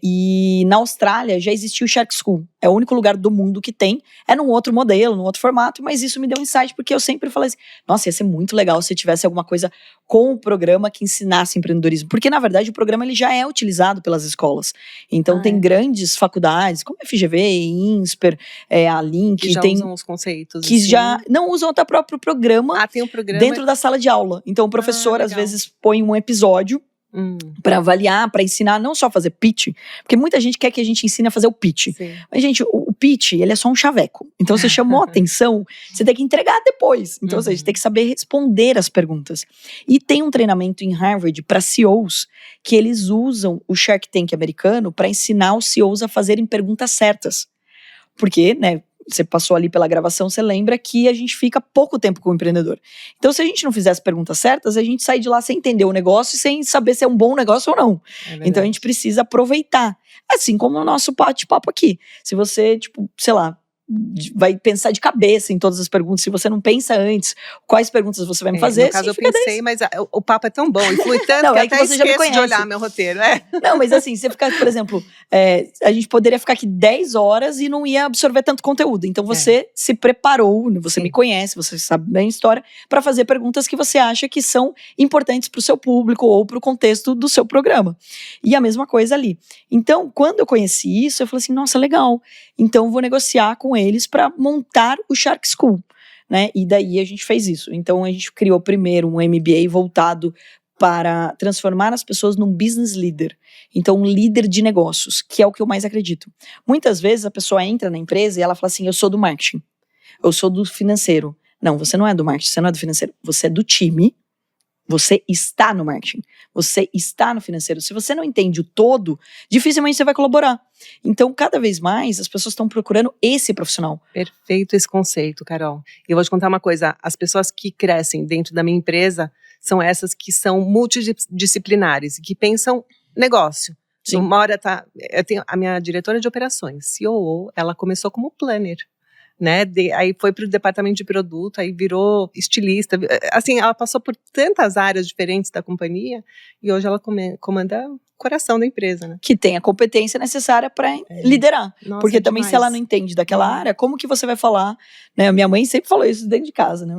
e na Austrália já existiu o Shark School, é o único lugar do mundo que tem, é num outro modelo, num outro formato, mas isso me deu um insight, porque eu sempre falei assim, nossa, ia ser muito legal se tivesse alguma coisa com o programa que ensinasse empreendedorismo, porque na verdade o programa ele já é utilizado pelas escolas, então tem grandes faculdades, como a FGV, INSPER, a Link, que já usam os conceitos. Que assim, já não usam até o próprio programa, tem um programa dentro da sala de aula, então o professor às vezes põe um episódio para avaliar, para ensinar, não só fazer pitch, porque muita gente quer que a gente ensine a fazer o pitch. Sim. Mas, gente, o pitch, ele é só um chaveco. Então, você chamou a atenção, você tem que entregar depois. Então, você tem que saber responder as perguntas. E tem um treinamento em Harvard para CEOs, que eles usam o Shark Tank americano para ensinar os CEOs a fazerem perguntas certas. Porque, né, você passou ali pela gravação, você lembra que a gente fica pouco tempo com o empreendedor. Então, se a gente não fizer as perguntas certas, a gente sai de lá sem entender o negócio e sem saber se é um bom negócio ou não. Então, a gente precisa aproveitar. Assim como o nosso bate-papo aqui. Se você, tipo, sei lá, vai pensar de cabeça em todas as perguntas. Se você não pensa antes, quais perguntas você vai me fazer? No caso, eu pensei, mas o papo é tão bom e flui tanto não, que é até que você já me esqueço de conhece. olhar meu roteiro. Não, mas assim, você ficar, por exemplo, a gente poderia ficar aqui 10 horas e não ia absorver tanto conteúdo. Então você se preparou, você me conhece, você sabe bem a história, para fazer perguntas que você acha que são importantes para o seu público ou para o contexto do seu programa. E a mesma coisa ali. Então, quando eu conheci isso, eu falei assim, nossa, legal. Então, eu vou negociar com eles para montar o Shark School, né? E daí a gente fez isso. Então, a gente criou primeiro um MBA voltado para transformar as pessoas num business leader. Então, um líder de negócios, que é o que eu mais acredito. Muitas vezes a pessoa entra na empresa e ela fala assim, eu sou do marketing, eu sou do financeiro. Não, você não é do marketing, você não é do financeiro, você é do time. Você está no marketing, você está no financeiro. Se você não entende o todo, dificilmente você vai colaborar. Então, cada vez mais, as pessoas estão procurando esse profissional. Perfeito esse conceito, Carol. E eu vou te contar uma coisa, as pessoas que crescem dentro da minha empresa são essas que são multidisciplinares, que pensam negócio. Sim. Uma hora eu tenho a minha diretora de operações, COO, ela começou como planner. Né? Aí foi para o departamento de produto, aí virou estilista. Assim, ela passou por tantas áreas diferentes da companhia e hoje ela comanda o coração da empresa, né? Que tem a competência necessária para liderar. Nossa, porque também demais. se ela não entende daquela área, como que você vai falar? Né? Minha mãe sempre falou isso dentro de casa, né?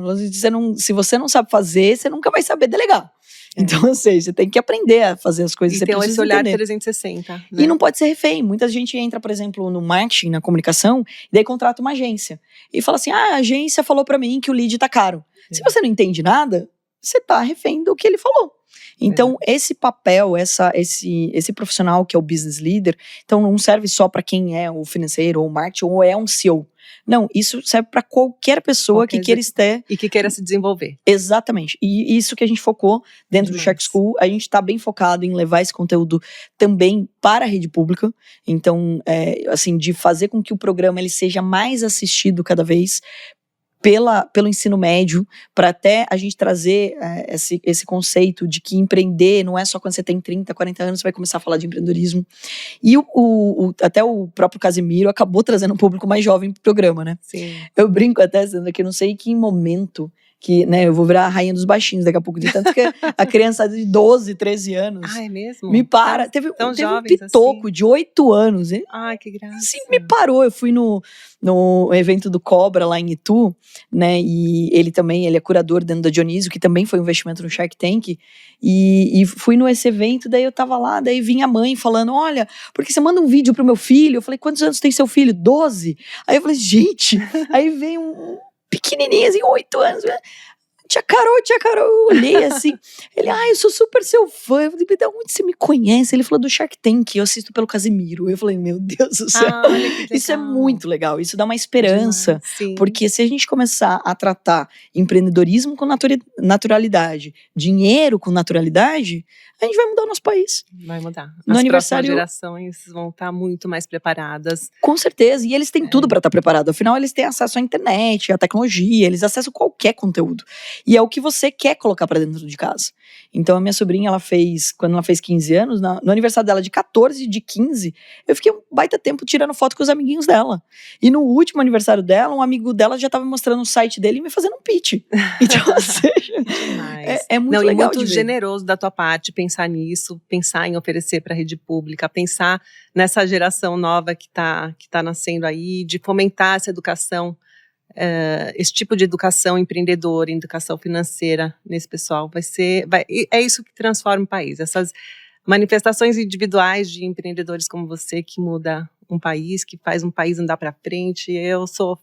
Se você não sabe fazer, você nunca vai saber delegar. Então, ou seja, você tem que aprender a fazer as coisas. E você ter precisa esse olhar entender. 360. Né? E não pode ser refém. Muita gente entra, por exemplo, no marketing, na comunicação, e daí contrata uma agência. E fala assim, a agência falou pra mim que o lead tá caro. Se você não entende nada, você tá refém do que ele falou. Então, esse papel, esse profissional que é o business leader, então não serve só para quem é o financeiro ou o marketing ou é um CEO. Não, isso serve para qualquer pessoa que queira estar... E que queira se desenvolver. Exatamente. E isso que a gente focou dentro do Shark School, a gente está bem focado em levar esse conteúdo também para a rede pública. Então, assim, de fazer com que o programa ele seja mais assistido cada vez pelo ensino médio, para até a gente trazer esse conceito de que empreender não é só quando você tem 30, 40 anos, você vai começar a falar de empreendedorismo. E até o próprio Casimiro acabou trazendo um público mais jovem pro programa, né? Sim. Eu brinco até, Sandra, que eu não sei que momento que, né, eu vou virar a rainha dos baixinhos daqui a pouco, de tanto que a criança de 12, 13 anos Ah, é mesmo? me para. Teve um pitoco assim. de 8 anos. Ai, que graça. Sim, me parou. Eu fui no evento do Cobra lá em Itu, né, e ele é curador dentro da Dionísio, que também foi um investimento no Shark Tank, e fui nesse evento, daí eu tava lá, daí vinha a mãe falando, olha, porque você manda um vídeo pro meu filho? Eu falei, quantos anos tem seu filho? 12? Aí eu falei, gente, aí veio um pequenininho, assim, 8 anos, Tia Carol, eu olhei assim, ele, eu sou super seu fã, eu falei, de onde você me conhece? Ele falou do Shark Tank, eu assisto pelo Casimiro, eu falei, meu Deus do céu, isso é muito legal, isso dá uma esperança, porque se a gente começar a tratar empreendedorismo com naturalidade, dinheiro com naturalidade, a gente vai mudar o nosso país. Vai mudar. No As aniversário, próximas gerações vão estar muito mais preparadas. Com certeza, e eles têm tudo para estar preparado. Afinal, eles têm acesso à internet, à tecnologia, eles acessam qualquer conteúdo. E é o que você quer colocar para dentro de casa. Então, a minha sobrinha, quando ela fez 15 anos, no aniversário dela de 14 e de 15, eu fiquei um baita tempo tirando foto com os amiguinhos dela. E no último aniversário dela, um amigo dela já estava mostrando o site dele e me fazendo um pitch. Então, ou seja, é muito legal. E muito generoso da tua parte pensar nisso, pensar em oferecer para a rede pública, pensar nessa geração nova que tá nascendo aí, de fomentar essa educação, esse tipo de educação empreendedora, educação financeira nesse pessoal. É isso que transforma o país, essas manifestações individuais de empreendedores como você que muda um país, que faz um país andar para frente. Eu sou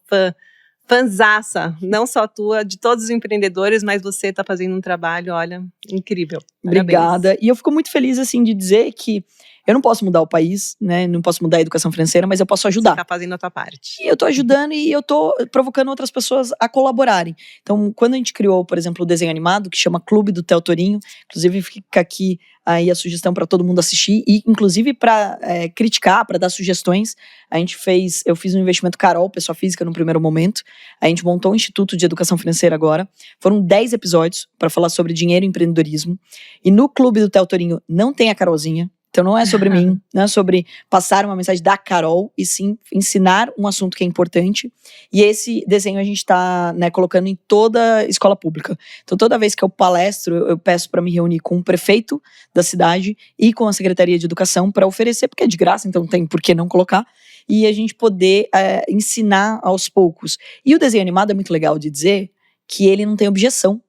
fanzaça, não só tua, de todos os empreendedores, mas você está fazendo um trabalho, olha, incrível. Obrigada. Parabéns. E eu fico muito feliz, assim, de dizer que eu não posso mudar o país, né? Não posso mudar a educação financeira, mas eu posso ajudar. Você está fazendo a tua parte. E eu tô ajudando e eu tô provocando outras pessoas a colaborarem. Então, quando a gente criou, por exemplo, o desenho animado, que chama Clube do Theo Torinho, inclusive fica aqui aí a sugestão para todo mundo assistir e inclusive para criticar, para dar sugestões. Eu fiz um investimento Carol, pessoa física, no primeiro momento. A gente montou um Instituto de Educação Financeira agora. Foram 10 episódios para falar sobre dinheiro e empreendedorismo. E no Clube do Theo Torinho não tem a Carolzinha. Então não é sobre mim, não é sobre passar uma mensagem da Carol, e sim ensinar um assunto que é importante. E esse desenho a gente está, né, colocando em toda escola pública. Então toda vez que eu palestro, eu peço para me reunir com o prefeito da cidade e com a Secretaria de Educação para oferecer, porque é de graça, então não tem por que não colocar. E a gente poder ensinar aos poucos. E o desenho animado é muito legal de dizer que ele não tem objeção.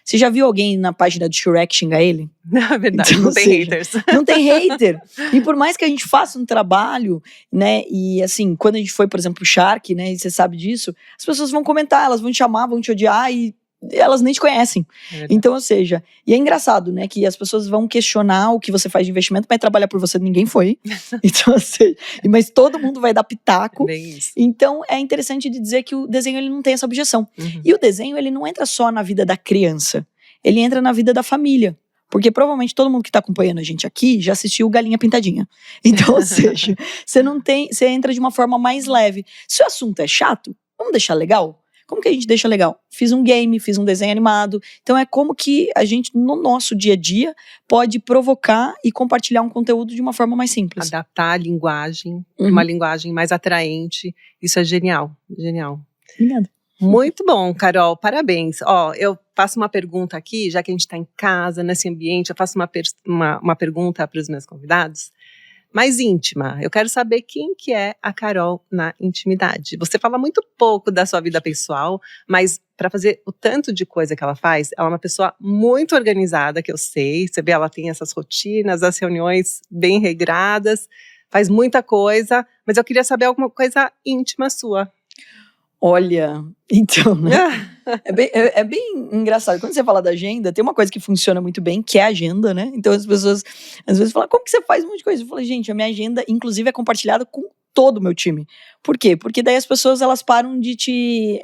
Você já viu alguém na página do Shrek xingar ele? Na verdade, Então, não tem haters. Não tem hater. E por mais que a gente faça um trabalho, né? E assim, quando a gente foi, por exemplo, pro Shark, né? E você sabe disso, as pessoas vão comentar, elas vão te chamar, vão te odiar e elas nem te conhecem. Então, ou seja, e é engraçado, né? Que as pessoas vão questionar o que você faz de investimento, mas trabalhar por você ninguém foi. Então, ou seja, mas todo mundo vai dar pitaco. Bem isso. Então, é interessante de dizer que o desenho ele não tem essa objeção. E o desenho, ele não entra só na vida da criança. Ele entra na vida da família. Porque provavelmente todo mundo que está acompanhando a gente aqui já assistiu Galinha Pintadinha. Então, ou seja, você entra de uma forma mais leve. Se o assunto é chato, vamos deixar legal? Como que a gente deixa legal? Fiz um game, fiz um desenho animado. Então é como que a gente, no nosso dia a dia, pode provocar e compartilhar um conteúdo de uma forma mais simples. Adaptar a linguagem, uma linguagem mais atraente. Isso é genial, genial. Obrigada. Muito bom, Carol, parabéns. Ó, eu faço uma pergunta aqui, já que a gente está em casa, nesse ambiente, eu faço uma pergunta para os meus convidados, mais íntima. Eu quero saber quem que é a Carol na intimidade. Você fala muito pouco da sua vida pessoal, mas para fazer o tanto de coisa que ela faz, ela é uma pessoa muito organizada, que eu sei. Você vê, ela tem essas rotinas, as reuniões bem regradas, faz muita coisa, mas eu queria saber alguma coisa íntima sua. Olha, então, né? É bem engraçado. Quando você fala da agenda, tem uma coisa que funciona muito bem, que é a agenda, né? Então as pessoas às vezes falam, como que você faz um monte de coisa? Eu falo, gente, a minha agenda, inclusive, é compartilhada com todo o meu time. Por quê? Porque daí as pessoas, elas param de te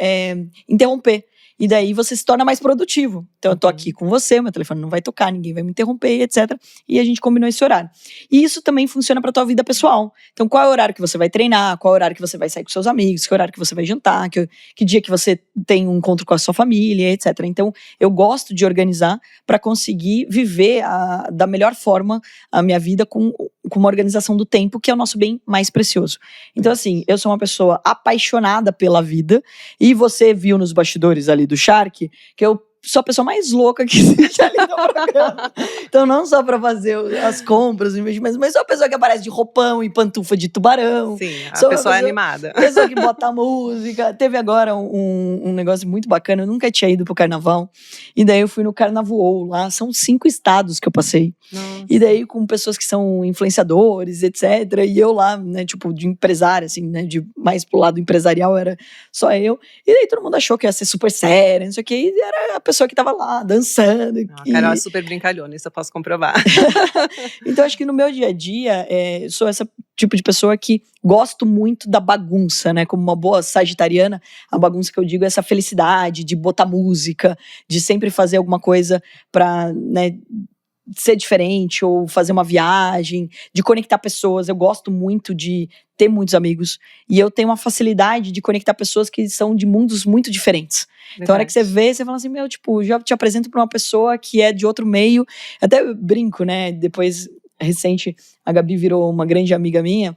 interromper. E daí você se torna mais produtivo. Então eu tô aqui com você, meu telefone não vai tocar, ninguém vai me interromper, etc. E a gente combinou esse horário. E isso também funciona pra tua vida pessoal. Então qual é o horário que você vai treinar, qual é o horário que você vai sair com seus amigos, que horário que você vai jantar, que dia que você tem um encontro com a sua família, etc. Então eu gosto de organizar pra conseguir viver da melhor forma a minha vida com uma organização do tempo, que é o nosso bem mais precioso. Então assim, eu sou uma pessoa apaixonada pela vida, e você viu nos bastidores ali do Shark, que eu sou a pessoa mais louca que existe ali no programa. Então, não só pra fazer as compras, mas sou a pessoa que aparece de roupão e pantufa de tubarão. Sim, a pessoa é animada. Pessoa que bota a música. Teve agora um negócio muito bacana, eu nunca tinha ido pro carnaval. E daí eu fui no Carnaval lá, são 5 estados que eu passei. Nossa. E daí com pessoas que são influenciadores, etc. E eu lá, né, tipo, de empresária, assim, né, de mais pro lado empresarial, era só eu. E daí todo mundo achou que ia ser super sério, não sei o que, e era a pessoa que tava lá, dançando. A Carol é super brincalhona, isso eu posso comprovar. Então, acho que no meu dia a dia, eu sou esse tipo de pessoa que gosto muito da bagunça, né? Como uma boa sagitariana, a bagunça que eu digo é essa felicidade de botar música, de sempre fazer alguma coisa pra, né, ser diferente, ou fazer uma viagem, de conectar pessoas. Eu gosto muito de ter muitos amigos, e eu tenho uma facilidade de conectar pessoas que são de mundos muito diferentes. Verdade. Então, a hora que você vê, você fala assim, meu, tipo, já te apresento pra uma pessoa que é de outro meio. Até brinco, né? Depois, recente, a Gabi virou uma grande amiga minha.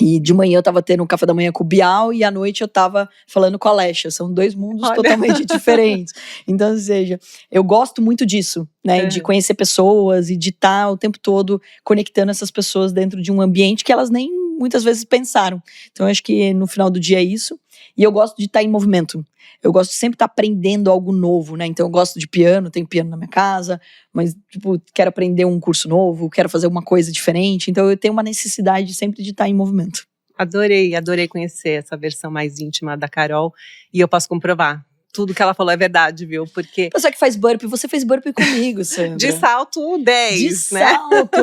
E de manhã eu tava tendo um café da manhã com o Bial, e à noite eu tava falando com a Alexa. São 2 mundos totalmente diferentes. Então, ou seja, eu gosto muito disso, né? De conhecer pessoas e de estar o tempo todo conectando essas pessoas dentro de um ambiente que elas nem muitas vezes pensaram. Então, eu acho que no final do dia é isso. E eu gosto de estar em movimento. Eu gosto de sempre estar aprendendo algo novo, né? Então eu gosto de piano, tenho piano na minha casa, mas, tipo, quero aprender um curso novo, quero fazer uma coisa diferente. Então eu tenho uma necessidade sempre de estar em movimento. Adorei conhecer essa versão mais íntima da Carol, e eu posso comprovar. Tudo que ela falou é verdade, viu? Porque... Pessoa que faz burpee, você fez burpee comigo, Sandra. De salto 10, de né? salto.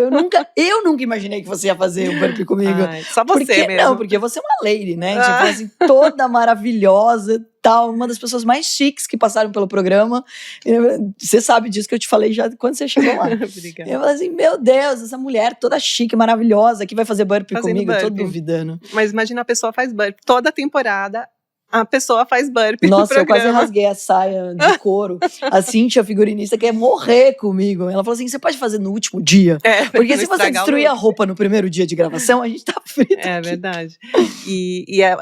Eu nunca imaginei que você ia fazer o burpee comigo. Ai, só você mesmo. Não, porque você é uma lady, né? Tipo assim, toda maravilhosa, tal. Uma das pessoas mais chiques que passaram pelo programa. Você sabe disso que eu te falei já quando você chegou lá. Obrigada. Eu falei assim, meu Deus, essa mulher toda chique, maravilhosa, que vai fazer burpee comigo. Eu tô duvidando. Mas imagina, a pessoa faz burpee toda a temporada, a pessoa faz burpee Nossa, no eu quase programa. rasguei a saia de couro. A Cíntia, figurinista, quer morrer comigo. Ela falou assim, você pode fazer no último dia? Porque se você destruir a roupa no primeiro dia de gravação, a gente tá frito É aqui. verdade.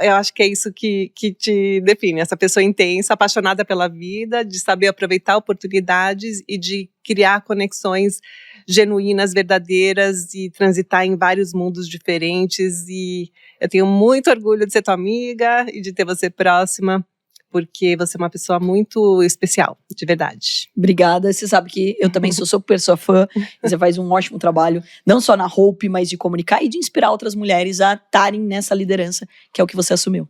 Eu acho que é isso que te define, essa pessoa intensa, apaixonada pela vida, de saber aproveitar oportunidades e de criar conexões genuínas, verdadeiras e transitar em vários mundos diferentes. E eu tenho muito orgulho de ser tua amiga e de ter você próxima, porque você é uma pessoa muito especial, de verdade. Obrigada. Você sabe que eu também sou super sua fã. Você faz um ótimo trabalho, não só na Hope, mas de comunicar e de inspirar outras mulheres a estarem nessa liderança, que é o que você assumiu.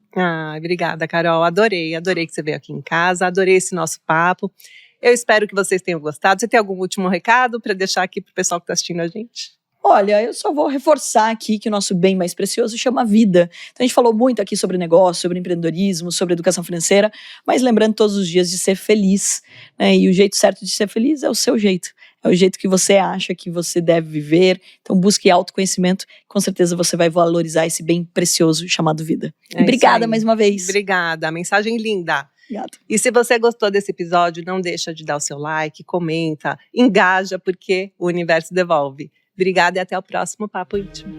Obrigada, Carol. Adorei que você veio aqui em casa, adorei esse nosso papo. Eu espero que vocês tenham gostado. Você tem algum último recado para deixar aqui para o pessoal que está assistindo a gente? Olha, eu só vou reforçar aqui que o nosso bem mais precioso chama vida. Então a gente falou muito aqui sobre negócio, sobre empreendedorismo, sobre educação financeira, mas lembrando todos os dias de ser feliz, né? E o jeito certo de ser feliz é o seu jeito. É o jeito que você acha que você deve viver. Então busque autoconhecimento, com certeza você vai valorizar esse bem precioso chamado vida. E obrigada mais uma vez. Obrigada, mensagem linda. Obrigada. E se você gostou desse episódio, não deixa de dar o seu like, comenta, engaja, porque o universo devolve. Obrigada e até o próximo Papo Íntimo.